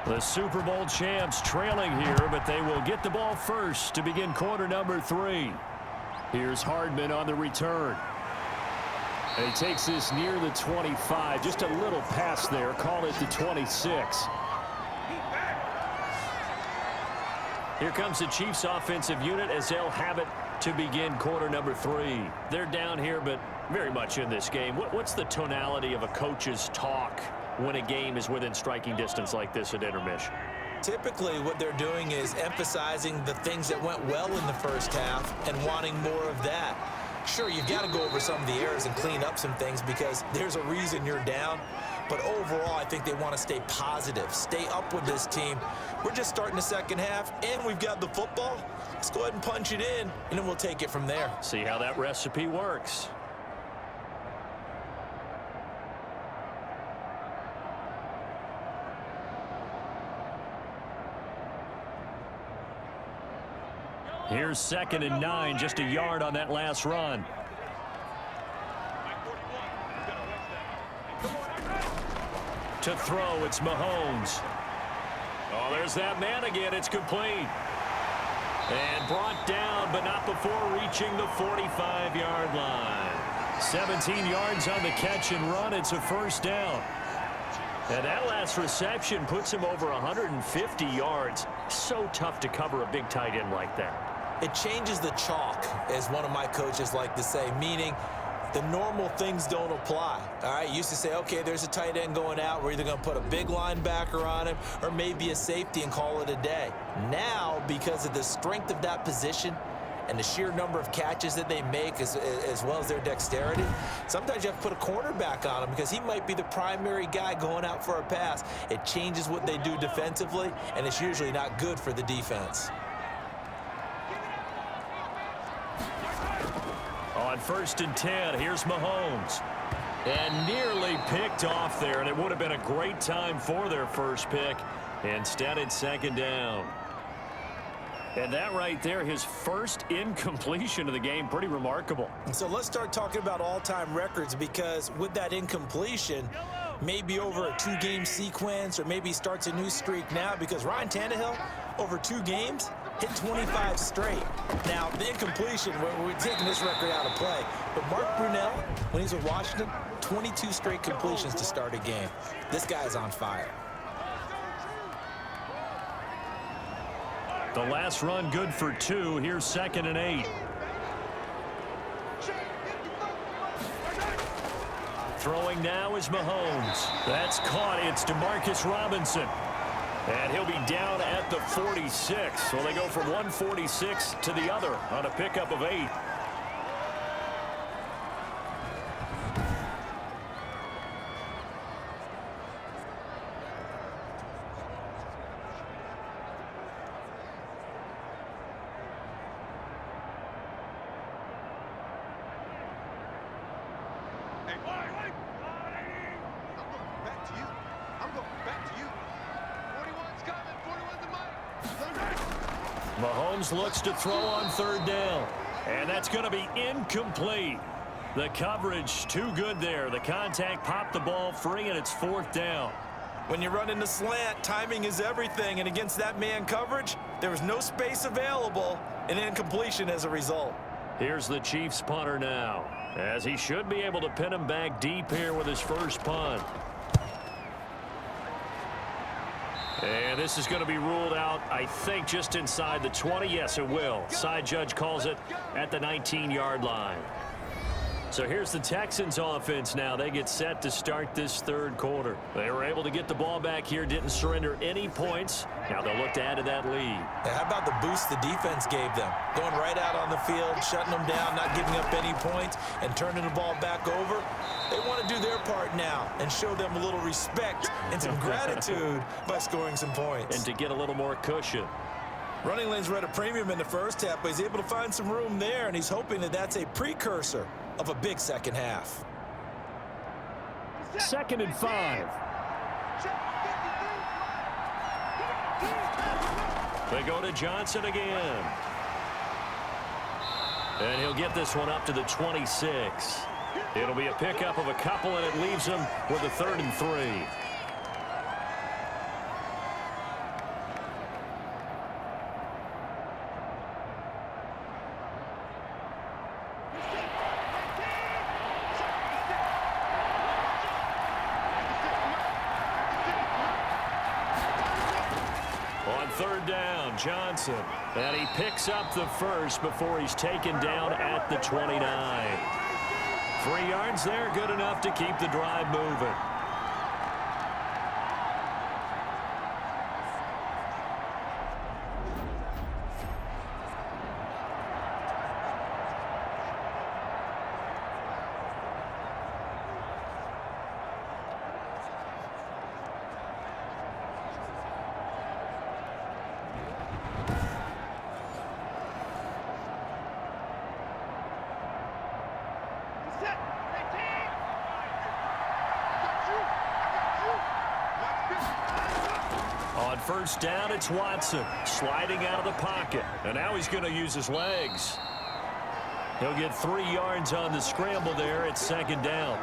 The Super Bowl champs trailing here, but they will get the ball first to begin quarter number 3. Here's Hardman on the return. And he takes this near the 25. Just a little pass there. Call it the 26. Here comes the Chiefs offensive unit as they'll have it to begin quarter number 3. They're down here, but very much in this game. What's the tonality of a coach's talk when a game is within striking distance like this at intermission? Typically, what they're doing is emphasizing the things that went well in the first half and wanting more of that. Sure, you've got to go over some of the errors and clean up some things because there's a reason you're down. But overall, I think they want to stay positive, stay up with this team. We're just starting the second half, and we've got the football. Let's go ahead and punch it in, and then we'll take it from there. See how that recipe works. Here's 2nd and 9, just a yard on that last run. To throw, it's Mahomes. Oh, there's that man again. It's complete. And brought down, but not before reaching the 45-yard line. 17 yards on the catch and run. It's a first down. And that last reception puts him over 150 yards. So tough to cover a big tight end like that. It changes the chalk, as one of my coaches like to say, meaning the normal things don't apply. All right, used to say, okay, there's a tight end going out. We're either going to put a big linebacker on him or maybe a safety and call it a day. Now, because of the strength of that position and the sheer number of catches that they make as well as their dexterity, sometimes you have to put a cornerback on him because he might be the primary guy going out for a pass. It changes what they do defensively, and it's usually not good for the defense. On 1st and 10, here's Mahomes. And nearly picked off there, and it would have been a great time for their first pick. Instead, it's 2nd down. And that right there, his first incompletion of the game, pretty remarkable. So let's start talking about all-time records, because with that incompletion, maybe over a 2-game sequence, or maybe starts a new streak now, because Ryan Tannehill, over 2 games, hit 25 straight. Now, the incompletion, we're taking this record out of play. But Mark Brunell, when he's with Washington, 22 straight completions to start a game. This guy's on fire. The last run good for 2. Here's 2nd and 8. Throwing now is Mahomes. That's caught. It's Demarcus Robinson. And he'll be down at the 46. So they go from 146 to the other on a pickup of 8. Mahomes looks to throw on 3rd down. And that's going to be incomplete. The coverage too good there. The contact popped the ball free, and it's 4th down. When you run in the slant, timing is everything. And against that man coverage, there was no space available, and incompletion as a result. Here's the Chiefs punter now, as he should be able to pin him back deep here with his first punt. And this is going to be ruled out, I think, just inside the 20. Yes, it will. Side judge calls it at the 19-yard line. So here's the Texans offense now. They get set to start this 3rd quarter. They were able to get the ball back here, didn't surrender any points. Now they'll look to add to that lead. How about the boost the defense gave them? Going right out on the field, shutting them down, not giving up any points, and turning the ball back over. They want to do their part now and show them a little respect and some gratitude by scoring some points. And to get a little more cushion. Running lanes were at a premium in the first half, but he's able to find some room there, and he's hoping that that's a precursor of a big second half. 2nd and 5. They go to Johnson again. And he'll get this one up to the 26. It'll be a pickup of a couple, and it leaves him with a 3rd and 3. On 3rd down, Johnson. And he picks up the first before he's taken down at the 29. 3 yards there, good enough to keep the drive moving. On 1st down, it's Watson sliding out of the pocket. And now he's going to use his legs. He'll get 3 yards on the scramble there. It's 2nd down.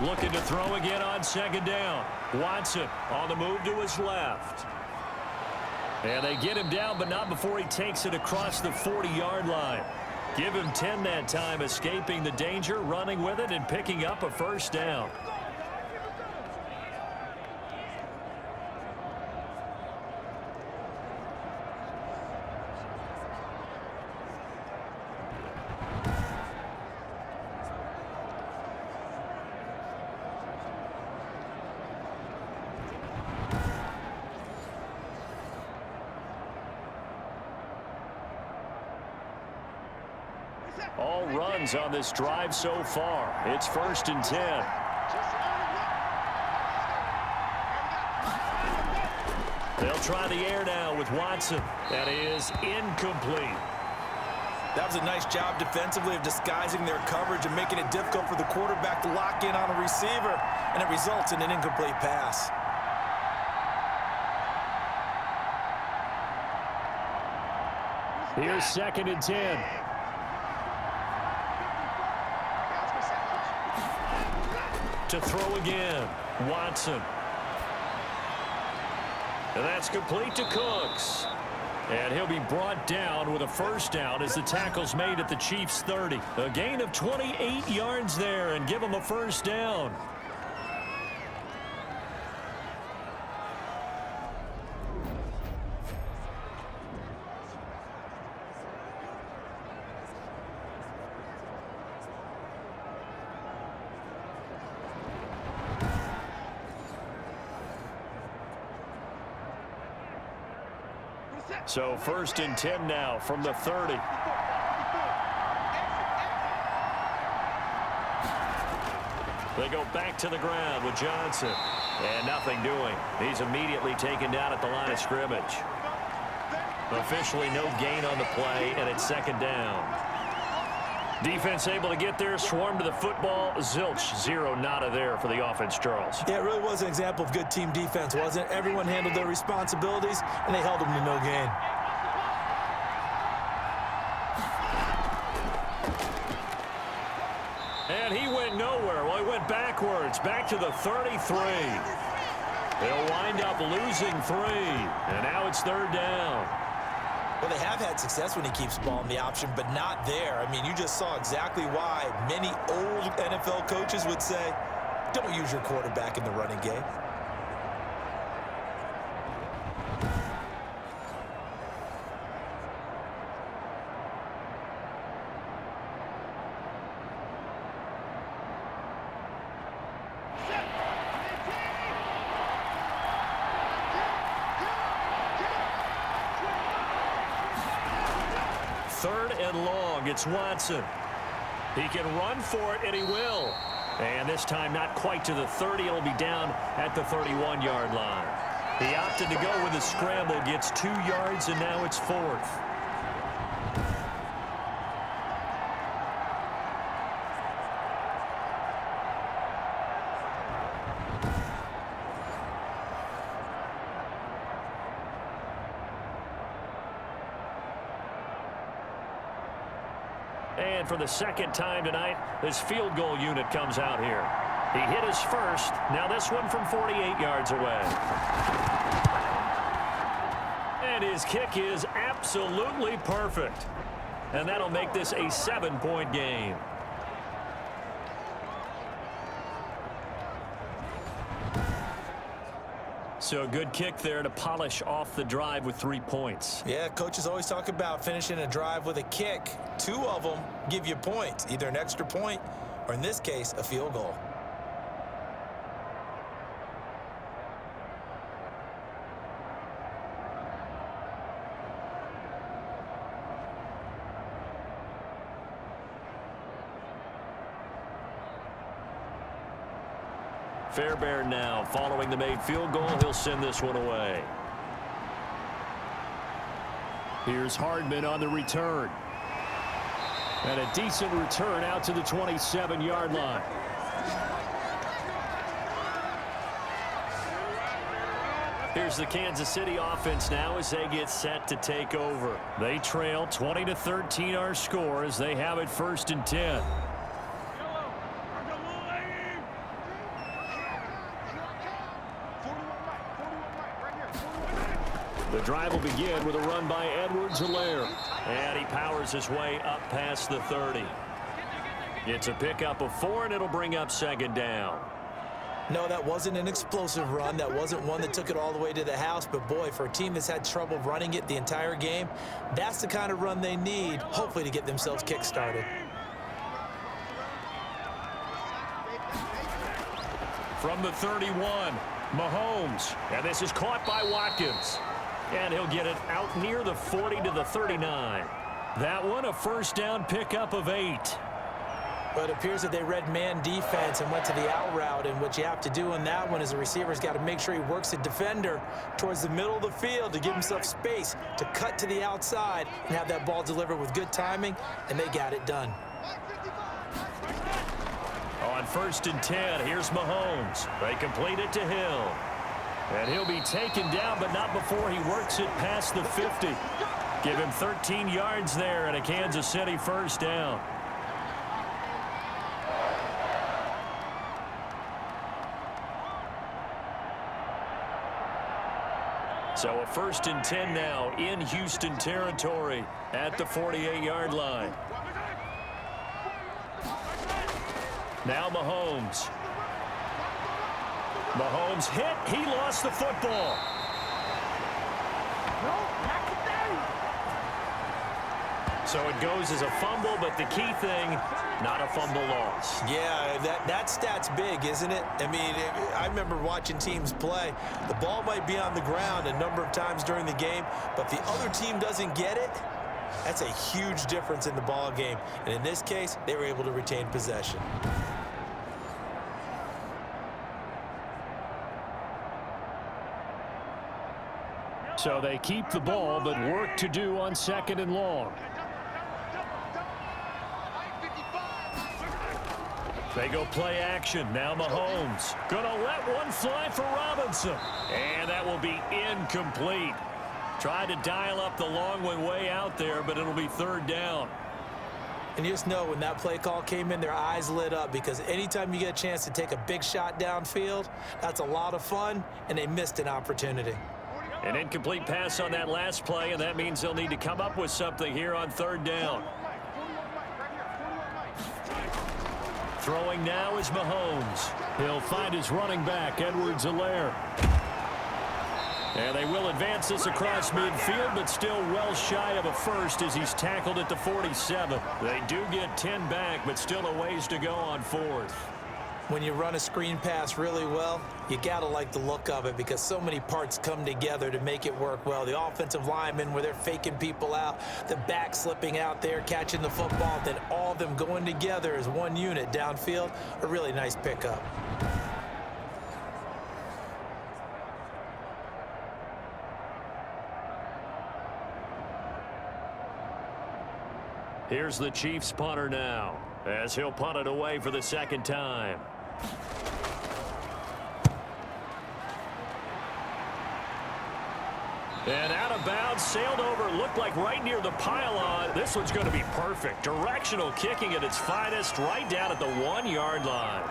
Looking to throw again on 2nd down. Watson on the move to his left. And they get him down, but not before he takes it across the 40-yard line. Give him 10 that time, escaping the danger, running with it, and picking up a 1st down. All runs on this drive so far. It's 1st and 10. They'll try the air now with Watson. That is incomplete. That was a nice job defensively of disguising their coverage and making it difficult for the quarterback to lock in on a receiver, and it results in an incomplete pass. Here's 2nd and 10. To throw again, Watson. And that's complete to Cooks. And he'll be brought down with a first down as the tackle's made at the Chiefs' 30. A gain of 28 yards there and give him a first down. So 1st and 10 now from the 30. They go back to the ground with Johnson. And nothing doing. He's immediately taken down at the line of scrimmage. Officially no gain on the play, and it's 2nd down. Defense able to get there, swarm to the football. Zilch, 0 nada there for the offense, Charles. Yeah, it really was an example of good team defense, wasn't it? Everyone handled their responsibilities, and they held them to no gain. And he went nowhere. Well, he went backwards, back to the 33. They'll wind up losing 3, and now it's 3rd down. Well, they have had success when he keeps the ball in the option, but not there. I mean, you just saw exactly why many old NFL coaches would say, don't use your quarterback in the running game. Third and long, it's Watson. He can run for it, and he will. And this time not quite to the 30. It'll be down at the 31-yard line. He opted to go with a scramble, gets 2 yards, and now it's 4th. And for the 2nd time tonight, this field goal unit comes out here. He hit his first. Now this one from 48 yards away. And his kick is absolutely perfect. And that'll make this a 7-point game. So a good kick there to polish off the drive with 3 points. Yeah, coaches always talk about finishing a drive with a kick. 2 of them give you points, either an extra point or, in this case, a field goal. Fairbairn now following the made field goal. He'll send this one away. Here's Hardman on the return. And a decent return out to the 27-yard line. Here's the Kansas City offense now as they get set to take over. They trail 20-13 our score as they have it 1st and 10. The drive will begin with a run by Edwards-Helaire. And he powers his way up past the 30. It's a pickup of 4, and it'll bring up 2nd down. No, that wasn't an explosive run. That wasn't one that took it all the way to the house. But, boy, for a team that's had trouble running it the entire game, that's the kind of run they need, hopefully, to get themselves kick-started. From the 31, Mahomes. And this is caught by Watkins. And he'll get it out near the 40 to the 39. That one a 1st down pickup of 8. But it appears that they read man defense and went to the out route. And what you have to do in that one is the receiver's got to make sure he works the defender towards the middle of the field to give himself space to cut to the outside and have that ball delivered with good timing, and they got it done. On 1st and 10, here's Mahomes. They complete it to Hill. And he'll be taken down, but not before he works it past the 50. Give him 13 yards there and a Kansas City 1st down. So a 1st and 10 now in Houston territory at the 48-yard line. Now Mahomes. Mahomes hit. He lost the football. So it goes as a fumble, but the key thing, not a fumble loss. Yeah, that stat's big, isn't it? I mean, I remember watching teams play. The ball might be on the ground a number of times during the game, but the other team doesn't get it. That's a huge difference in the ball game. And in this case, they were able to retain possession. So they keep the ball, but work to do on 2nd and long. They go play action. Now Mahomes. Gonna let one fly for Robinson. And that will be incomplete. Tried to dial up the long one way out there, but it'll be 3rd down. And you just know when that play call came in, their eyes lit up, because anytime you get a chance to take a big shot downfield, that's a lot of fun, and they missed an opportunity. An incomplete pass on that last play, and that means they'll need to come up with something here on 3rd down. Throwing now is Mahomes. He'll find his running back, Edwards-Helaire. And they will advance this across midfield, but still well shy of a first as he's tackled at the 47. They do get 10 back, but still a ways to go on 4th. When you run a screen pass really well, you got to like the look of it, because so many parts come together to make it work well. The offensive linemen, where they're faking people out, the back slipping out there, catching the football, then all of them going together as one unit downfield. A really nice pickup. Here's the Chiefs punter now, as he'll punt it away for the 2nd time. And out of bounds, sailed over, looked like right near the pylon. This one's going to be perfect. Directional kicking at its finest, right down at the 1-yard line.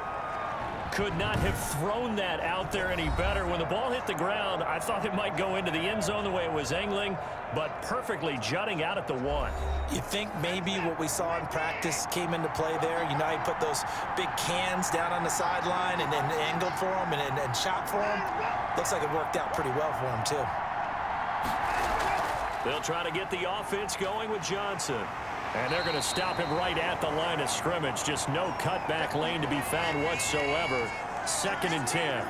Could not have thrown that out there any better. When the ball hit the ground, I thought it might go into the end zone the way it was angling, but perfectly jutting out at the 1. You think maybe what we saw in practice came into play there? You know, he put those big cans down on the sideline and then angled for him and shot for him. Looks like it worked out pretty well for him, too. They'll try to get the offense going with Johnson. And they're going to stop him right at the line of scrimmage. Just no cutback lane to be found whatsoever. 2nd and 10.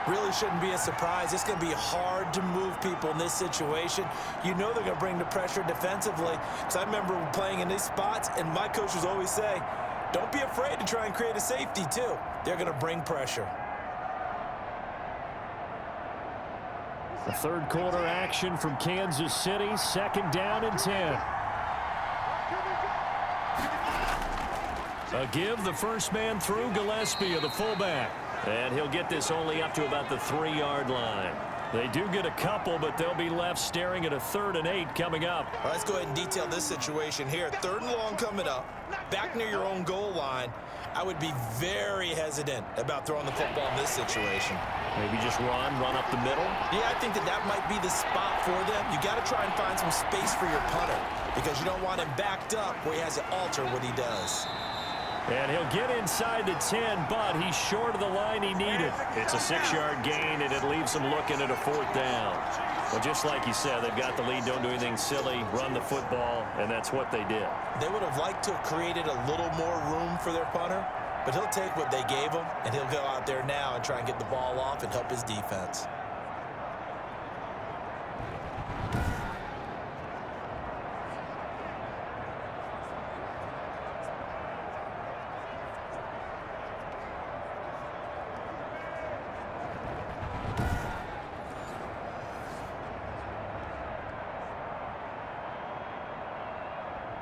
Really shouldn't be a surprise. It's going to be hard to move people in this situation. You know they're going to bring the pressure defensively. Because I remember playing in these spots, and my coaches always say, don't be afraid to try and create a safety, too. They're going to bring pressure. The 3rd quarter action from Kansas City. 2nd down and 10. A give, the first man through, Gillespie, the fullback. And he'll get this only up to about the 3-yard line. They do get a couple, but they'll be left staring at a 3rd and 8 coming up. All right, let's go ahead and detail this situation here. 3rd and long coming up, back near your own goal line. I would be very hesitant about throwing the football in this situation. Maybe just run up the middle? Yeah, I think that might be the spot for them. You got to try and find some space for your punter, because you don't want him backed up where he has to alter what he does. And he'll get inside the 10, but he's short of the line he needed. It's a 6-yard gain, and it leaves him looking at a 4th down. Well, just like you said, they've got the lead. Don't do anything silly. Run the football, and that's what they did. They would have liked to have created a little more room for their punter, but he'll take what they gave him, and he'll go out there now and try and get the ball off and help his defense.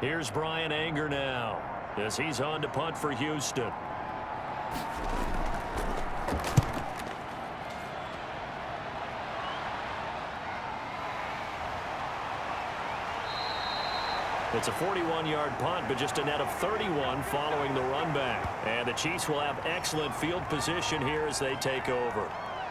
Here's Brian Anger now, as he's on to punt for Houston. It's a 41-yard punt, but just a net of 31 following the run back. And the Chiefs will have excellent field position here as they take over.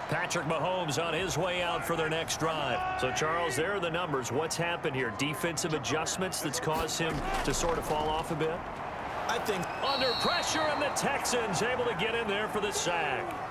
Patrick Mahomes on his way out for their next drive. So, Charles, there are the numbers. What's happened here? Defensive adjustments that's caused him to sort of fall off a bit? I think under pressure, and the Texans able to get in there for the sack.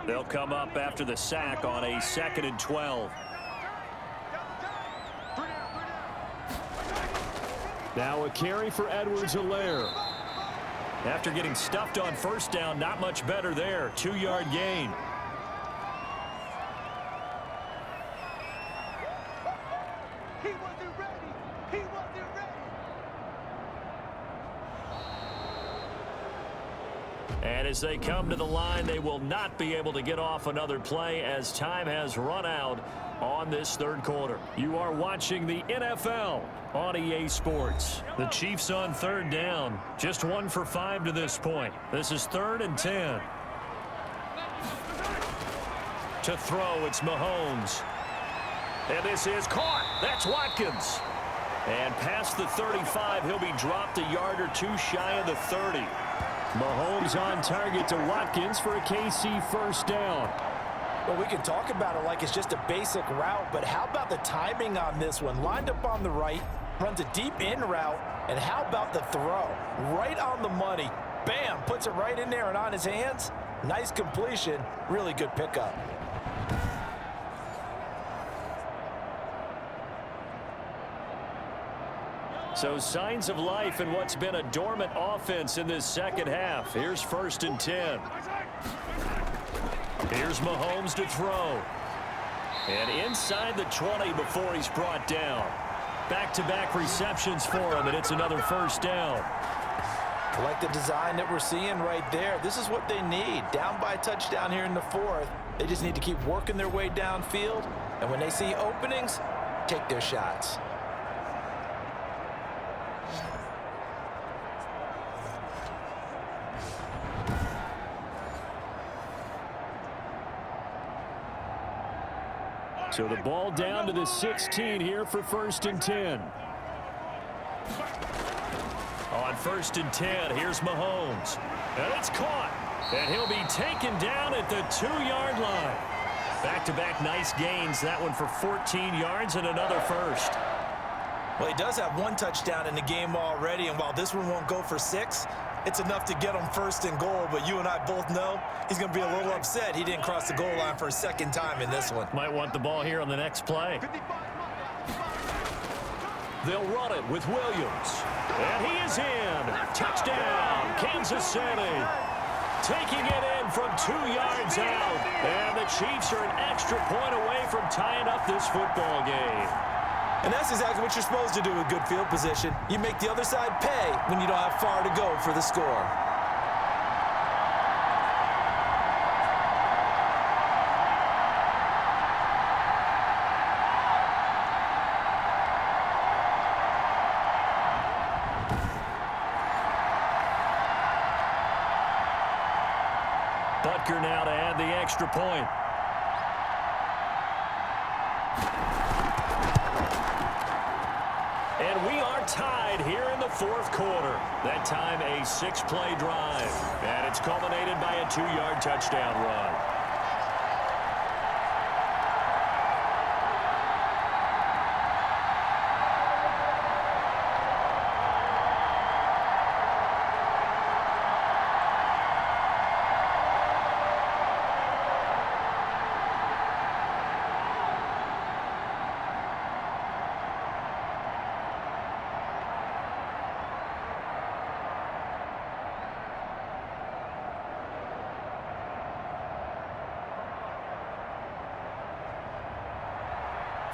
They'll come up after the sack on a 2nd and 12. Now a carry for Edwards-Helaire. After getting stuffed on first down, not much better there. 2-yard gain. And as they come to the line, they will not be able to get off another play as time has run out on this third quarter. You are watching the NFL on EA Sports. The Chiefs on 3rd down. Just 1 for 5 to this point. This is 3rd and 10. To throw, it's Mahomes. And this is caught. That's Watkins. And past the 35, he'll be dropped a yard or 2 shy of the 30. Mahomes on target to Watkins for a KC first down. Well, we can talk about it like it's just a basic route, but how about the timing on this one? Lined up on the right, runs a deep in route, and how about the throw? Right on the money. Bam, puts it right in there and on his hands. Nice completion, really good pickup. So signs of life in what's been a dormant offense in this second half. Here's 1st and 10. Here's Mahomes to throw. And inside the 20 before he's brought down. Back-to-back receptions for him, and it's another first down. I like the design that we're seeing right there. This is what they need. Down by a touchdown here in the 4th. They just need to keep working their way downfield. And when they see openings, take their shots. So the ball down to the 16 here for 1st and 10. On 1st and 10, here's Mahomes. And it's caught. And he'll be taken down at the 2-yard line. Back-to-back nice gains. That one for 14 yards and another first. Well, he does have 1 touchdown in the game already, and while this one won't go for 6, it's enough to get him 1st and goal, but you and I both know he's going to be a little upset he didn't cross the goal line for a 2nd time in this one. Might want the ball here on the next play. They'll run it with Williams. And he is in. Touchdown, Kansas City. Taking it in from 2 yards out. And the Chiefs are an extra point away from tying up this football game. And that's exactly what you're supposed to do with good field position. You make the other side pay when you don't have far to go for the score. Butker now to add the extra point. And we are tied here in the 4th quarter. That time a 6-play drive. And it's culminated by a 2-yard touchdown run.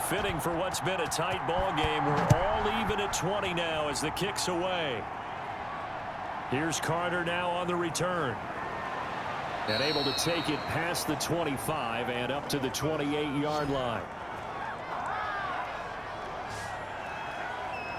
Fitting for what's been a tight ball game. We're all even at 20 now as the kick's away. Here's Carter now on the return. And able to take it past the 25 and up to the 28-yard line.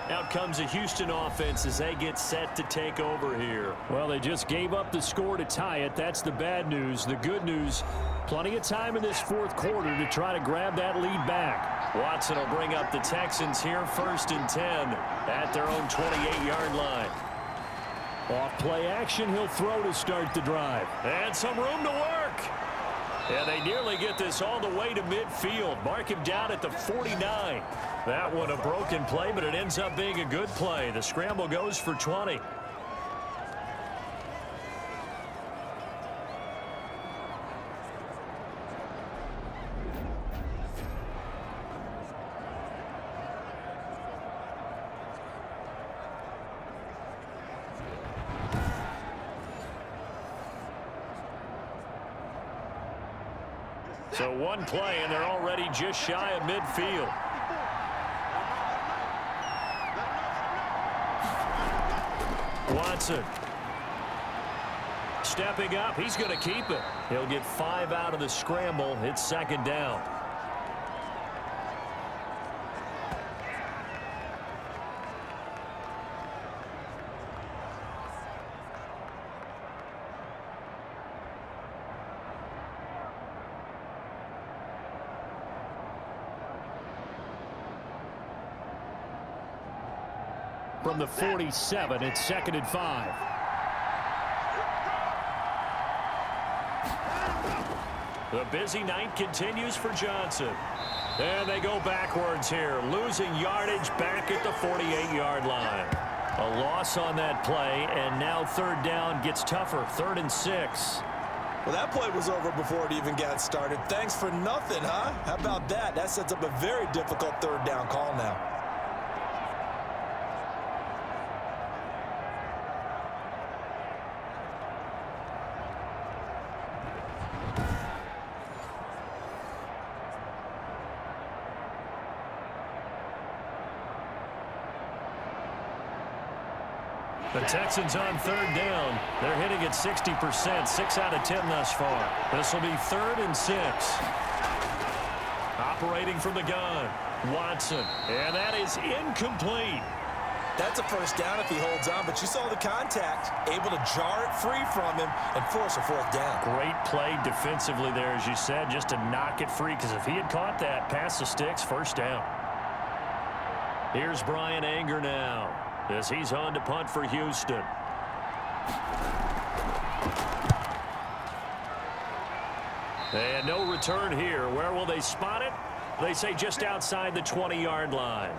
Out comes a Houston offense as they get set to take over here. Well, they just gave up the score to tie it. That's the bad news. The good news, plenty of time in this fourth quarter to try to grab that lead back. Watson will bring up the Texans here 1st and 10 at their own 28-yard line. Off play action, he'll throw to start the drive. And some room to work. And they nearly get this all the way to midfield. Mark him down at the 49. That one a broken play, but it ends up being a good play. The scramble goes for 20. So one play, and they're already just shy of midfield. Watson. Stepping up, he's going to keep it. He'll get 5 out of the scramble. It's 2nd down. From the 47, it's 2nd and 5. The busy night continues for Johnson. And they go backwards here, losing yardage back at the 48-yard line. A loss on that play, and now 3rd down gets tougher, 3rd and 6. Well, that play was over before it even got started. Thanks for nothing, huh? How about that? That sets up a very difficult 3rd down call now. The Texans on 3rd down. They're hitting at 60%, 6 out of 10 thus far. This will be 3rd and 6. Operating from the gun, Watson. And that is incomplete. That's a 1st down if he holds on, but you saw the contact. Able to jar it free from him and force a 4th down. Great play defensively there, as you said, just to knock it free, because if he had caught that, past the sticks, 1st down. Here's Brian Anger now, as he's on to punt for Houston. And no return here. Where will they spot it? They say just outside the 20-yard line.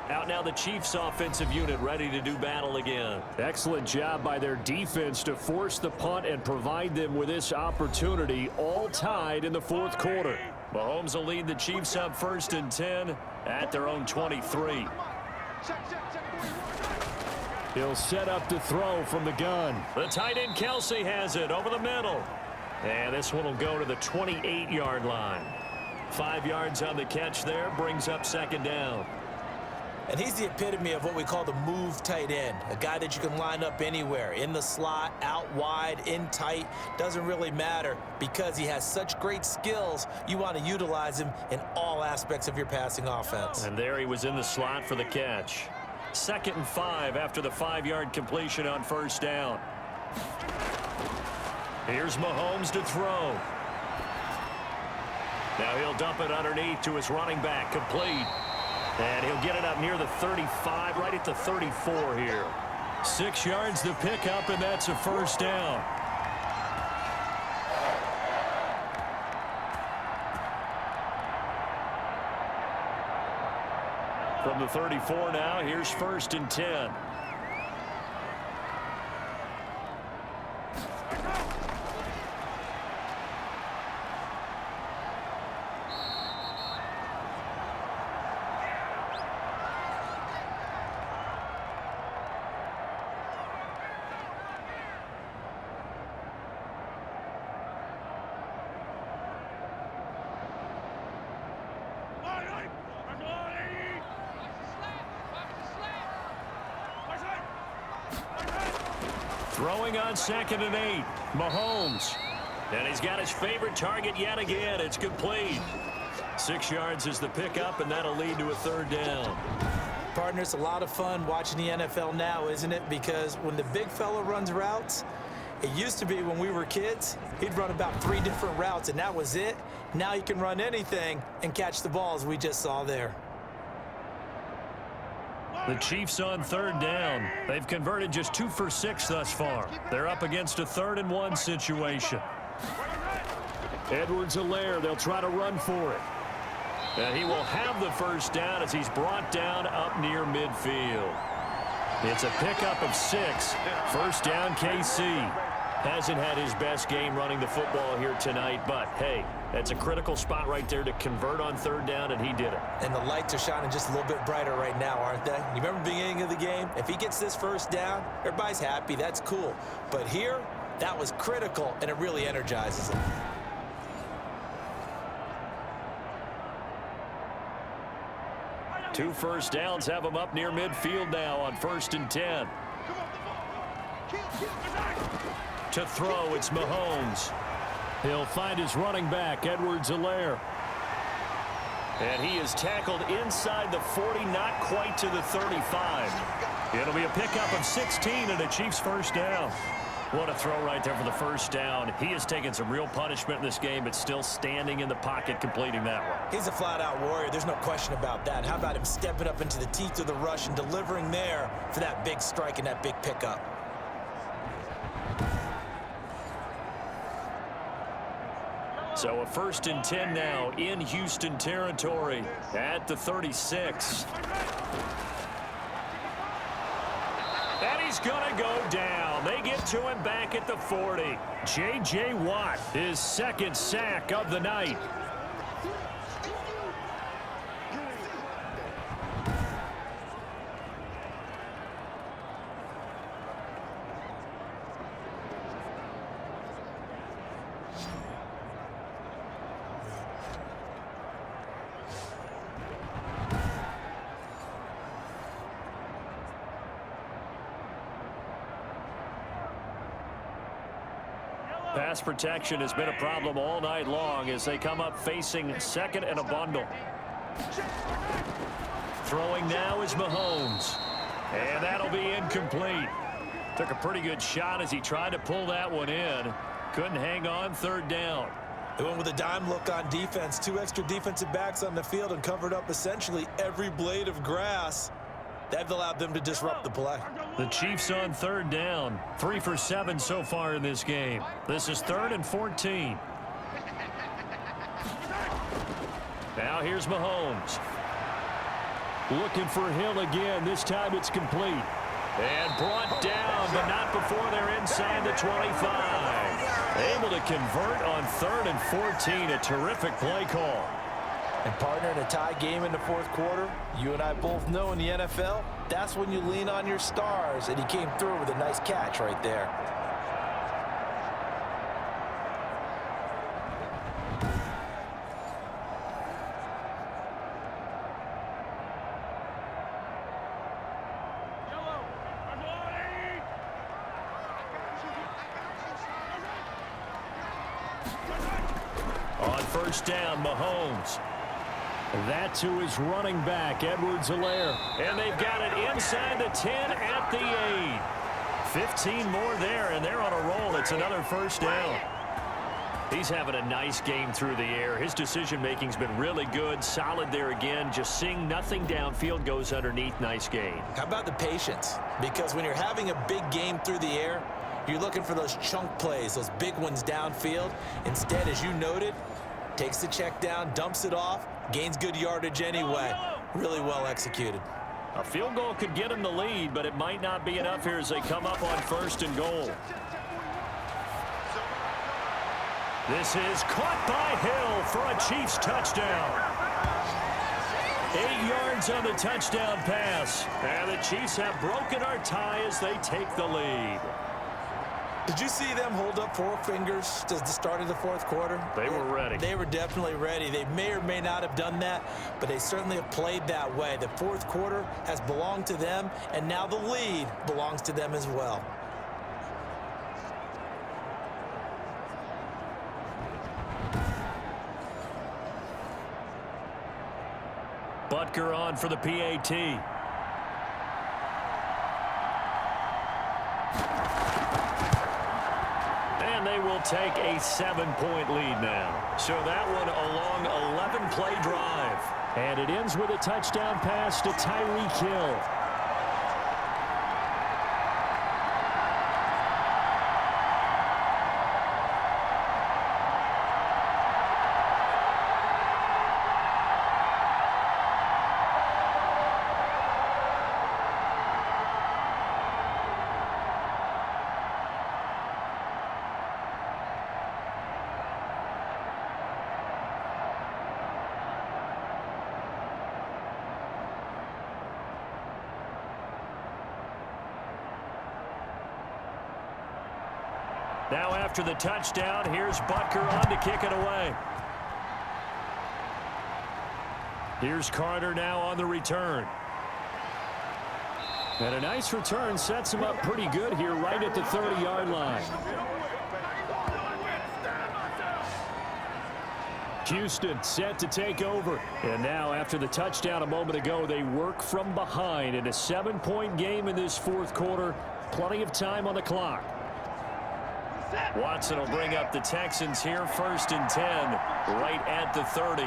Out now the Chiefs offensive unit ready to do battle again. Excellent job by their defense to force the punt and provide them with this opportunity, all tied in the 4th quarter. Mahomes will lead the Chiefs up 1st and 10 at their own 23. He'll set up to throw from the gun. The tight end Kelsey has it over the middle. And this one will go to the 28-yard line. 5 yards on the catch there, brings up 2nd down. And he's the epitome of what we call the move tight end. A guy that you can line up anywhere. In the slot, out wide, in tight. Doesn't really matter because he has such great skills. You want to utilize him in all aspects of your passing offense. And there he was in the slot for the catch. 2nd and 5 after the 5-yard completion on 1st down. Here's Mahomes to throw. Now he'll dump it underneath to his running back, complete. And he'll get it up near the 35, right at the 34 here. 6 yards to pick up, and that's a 1st down. From the 34 now, here's 1st and 10. Throwing on 2nd and 8. Mahomes. And he's got his favorite target yet again. It's complete. 6 yards is the pickup, and that'll lead to a 3rd down. Partner, it's a lot of fun watching the NFL now, isn't it? Because when the big fella runs routes, it used to be when we were kids, he'd run about 3 different routes, and that was it. Now he can run anything and catch the ball, as we just saw there. The Chiefs on 3rd down. They've converted just 2 for 6 thus far. They're up against a 3rd and 1 situation. Edwards-Helaire, they'll try to run for it. And he will have the 1st down as he's brought down up near midfield. It's a pickup of 6. 1st down, KC. Hasn't had his best game running the football here tonight, but hey, that's a critical spot right there to convert on 3rd down, and he did it. And the lights are shining just a little bit brighter right now, aren't they? You remember the beginning of the game? If he gets this 1st down, everybody's happy. That's cool. But here, that was critical, and it really energizes him. Two 1st downs have him up near midfield now on 1st and 10. To throw, it's Mahomes. He'll find his running back, Edwards-Helaire. And he is tackled inside the 40, not quite to the 35. It'll be a pickup of 16 and a Chiefs 1st down. What a throw right there for the 1st down. He has taken some real punishment in this game, but still standing in the pocket, completing that one. He's a flat-out warrior. There's no question about that. How about him stepping up into the teeth of the rush and delivering there for that big strike and that big pickup? So a 1st and 10 now in Houston territory at the 36. And he's going to go down. They get to him back at the 40. J.J. Watt, his 2nd sack of the night. Pass protection has been a problem all night long as they come up facing 2nd and a bundle. Throwing now is Mahomes. And that'll be incomplete. Took a pretty good shot as he tried to pull that one in. Couldn't hang on 3rd down. They went with a dime look on defense. 2 extra defensive backs on the field and covered up essentially every blade of grass. That allowed them to disrupt the play. The Chiefs on 3rd down. 3 for 7 so far in this game. This is 3rd and 14. Now here's Mahomes. Looking for Hill again. This time it's complete. And brought down, but not before they're inside the 25. Able to convert on 3rd and 14. A terrific play call. And partner, in a tie game in the 4th quarter, you and I both know in the NFL, that's when you lean on your stars, and he came through with a nice catch right there. On 1st down, Mahomes. That to his running back, Edwards-Helaire. And they've got it inside the 10 at the 8. 15 more there, and they're on a roll. It's another 1st down. He's having a nice game through the air. His decision-making's been really good. Solid there again. Just seeing nothing downfield, goes underneath. Nice gain. How about the patience? Because when you're having a big game through the air, you're looking for those chunk plays, those big ones downfield. Instead, as you noted, takes the check down, dumps it off, gains good yardage anyway. Really well executed. A field goal could get him the lead, but it might not be enough here as they come up on 1st and goal. This is caught by Hill for a Chiefs touchdown. 8 yards on the touchdown pass. And the Chiefs have broken our tie as they take the lead. Did you see them hold up 4 fingers at the start of the 4th quarter? They were ready. They were definitely ready. They may or may not have done that, but they certainly have played that way. The 4th quarter has belonged to them, and now the lead belongs to them as well. Butker on for the PAT. And they will take a 7-point lead now. So that one a long 11-play drive. And it ends with a touchdown pass to Tyreek Hill. Now after the touchdown, here's Butker on to kick it away. Here's Carter now on the return. And a nice return sets him up pretty good here right at the 30-yard line. Houston set to take over. And now after the touchdown a moment ago, they work from behind in a 7-point game in this fourth quarter. Plenty of time on the clock. Watson will bring up the Texans here, 1st and 10, right at the 30.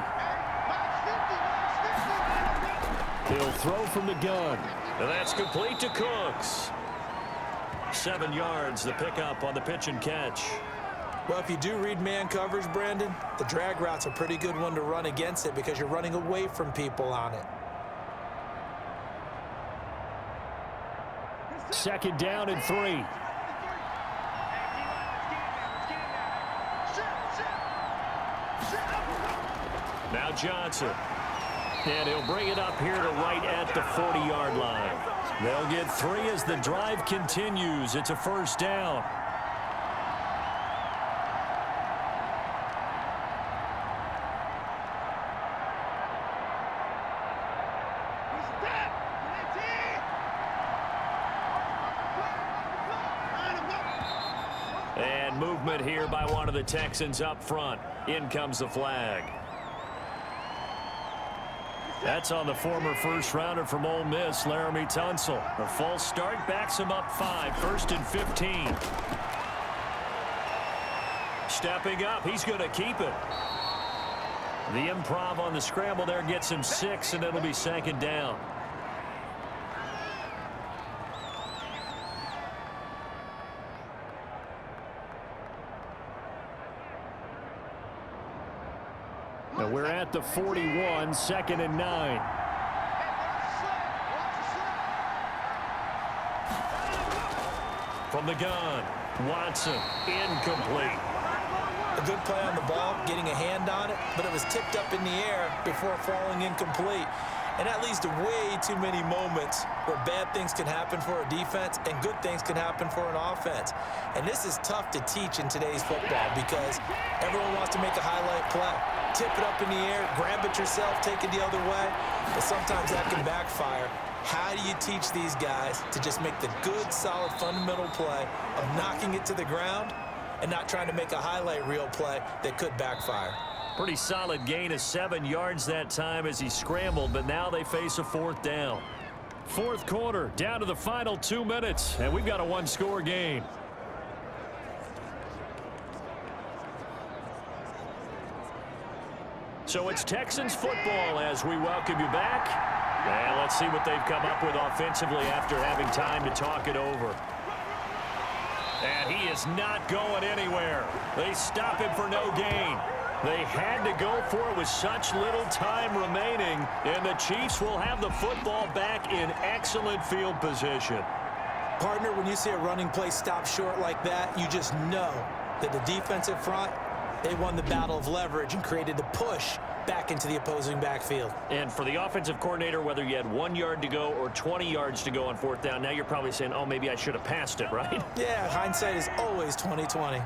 He'll throw from the gun. And that's complete to Cooks. 7 yards, the pickup on the pitch and catch. Well, if you do read man coverage, Brandon, the drag route's a pretty good one to run against it because you're running away from people on it. 2nd down and 3. Now Johnson. And he'll bring it up here to right at the 40-yard line. They'll get 3 as the drive continues. It's a 1st down. And movement here by one of the Texans up front. In comes the flag. That's on the former first-rounder from Ole Miss, Laramie Tunsil. A false start backs him up 5, 1st and 15. Stepping up, he's going to keep it. The improv on the scramble there gets him 6, and it'll be 2nd down. Now we're at the 41, 2nd and 9. From the gun, Watson, incomplete. A good play on the ball, getting a hand on it, but it was tipped up in the air before falling incomplete. And that leads to way too many moments where bad things can happen for a defense and good things can happen for an offense. And this is tough to teach in today's football because everyone wants to make a highlight play. Tip it up in the air, grab it yourself, take it the other way. But sometimes that can backfire. How do you teach these guys to just make the good, solid, fundamental play of knocking it to the ground and not trying to make a highlight reel play that could backfire? Pretty solid gain of 7 yards that time as he scrambled, but now they face a 4th down. Fourth quarter, down to the final 2 minutes, and we've got a 1-score game. So it's Texans football as we welcome you back. And let's see what they've come up with offensively after having time to talk it over. And he is not going anywhere. They stop him for no gain. They had to go for it with such little time remaining, and the Chiefs will have the football back in excellent field position. Partner, when you see a running play stop short like that, you just know that the defensive front, they won the battle of leverage and created the push back into the opposing backfield. And for the offensive coordinator, whether you had 1 yard to go or 20 yards to go on 4th down, now you're probably saying, oh, maybe I should have passed it, right? Yeah, hindsight is always 20/20.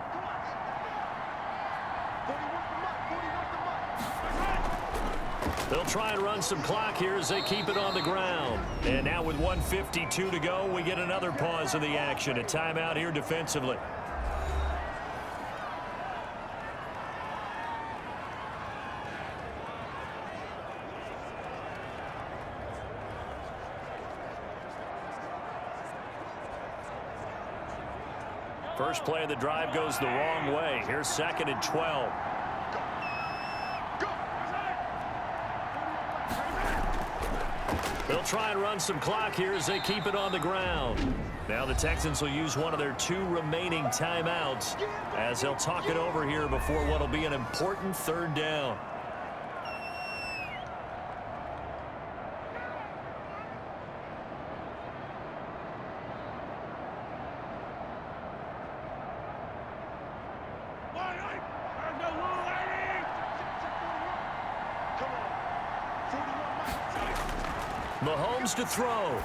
They'll try and run some clock here as they keep it on the ground. And now with 1:52 to go, we get another pause of the action. A timeout here defensively. First play of the drive goes the wrong way. Here's 2nd and 12. They'll try and run some clock here as they keep it on the ground. Now the Texans will use one of their 2 remaining timeouts as they'll talk it over here before what will be an important 3rd down. Mahomes to throw.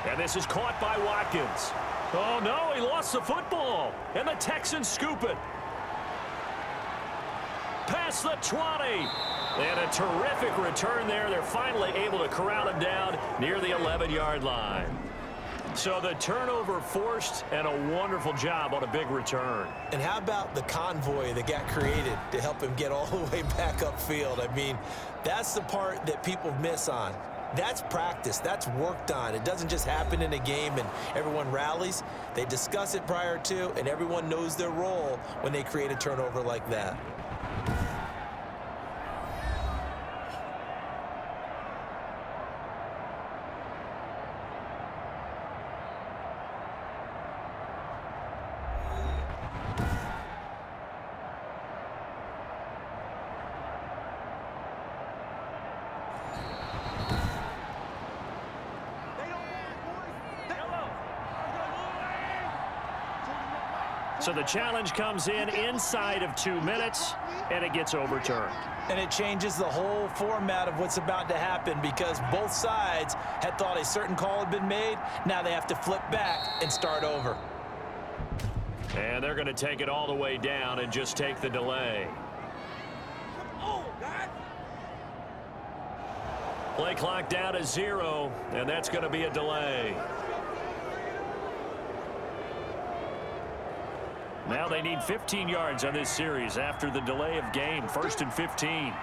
And this is caught by Watkins. Oh, no, he lost the football. And the Texans scoop it. Past the 20. And a terrific return there. They're finally able to corral him down near the 11-yard line. So the turnover forced, and a wonderful job on a big return. And how about the convoy that got created to help him get all the way back upfield? I mean, that's the part that people miss on. That's practice. That's worked on. It doesn't just happen in a game and everyone rallies. They discuss it prior to, and everyone knows their role when they create a turnover like that. So the challenge comes in inside of 2 minutes, and it gets overturned. And it changes the whole format of what's about to happen because both sides had thought a certain call had been made. Now they have to flip back and start over. And they're going to take it all the way down and just take the delay. Play clock down to 0, and that's going to be a delay. Now they need 15 yards on this series after the delay of game. 1st and 15.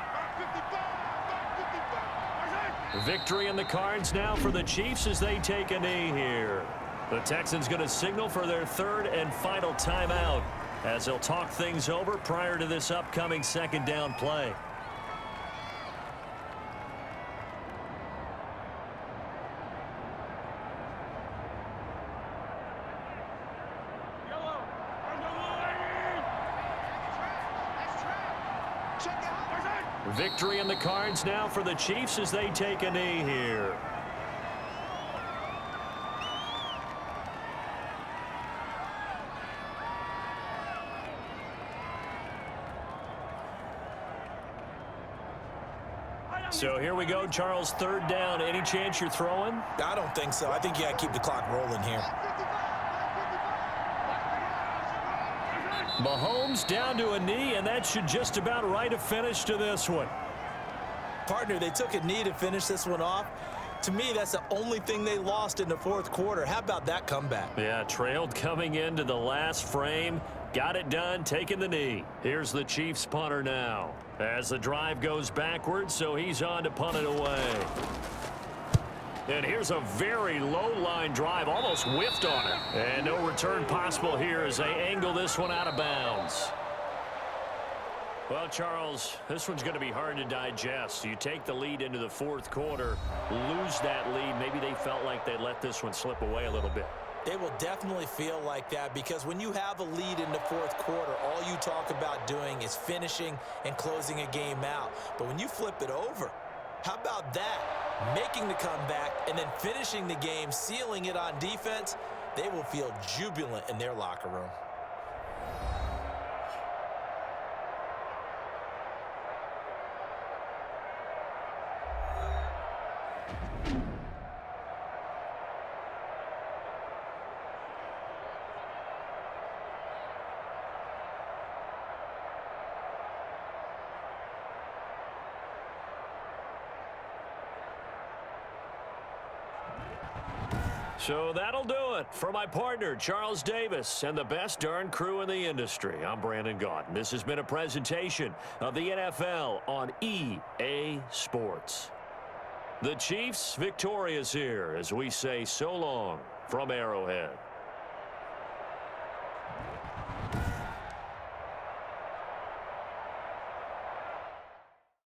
Victory in the cards now for the Chiefs as they take a knee here. The Texans going to signal for their 3rd and final timeout as they'll talk things over prior to this upcoming 2nd down play. Victory in the cards now for the Chiefs as they take a knee here. So here we go, Charles, 3rd down. Any chance you're throwing? I don't think so. I think you got to keep the clock rolling here. Mahomes down to a knee, and that should just about write a finish to this one. Partner, they took a knee to finish this one off. To me, that's the only thing they lost in the 4th quarter. How about that comeback? Yeah, trailed coming into the last frame. Got it done, taking the knee. Here's the Chiefs punter now. As the drive goes backwards, so he's on to punt it away. And here's a very low-line drive, almost whiffed on it. And no return possible here as they angle this one out of bounds. Well, Charles, this one's going to be hard to digest. You take the lead into the 4th quarter, lose that lead. Maybe they felt like they let this one slip away a little bit. They will definitely feel like that because when you have a lead in the 4th quarter, all you talk about doing is finishing and closing a game out. But when you flip it over, how about that? Making the comeback and then finishing the game, sealing it on defense, they will feel jubilant in their locker room. So that'll do it for my partner, Charles Davis, and the best darn crew in the industry. I'm Brandon Gaunt. This has been a presentation of the NFL on EA Sports. The Chiefs victorious here as we say so long from Arrowhead.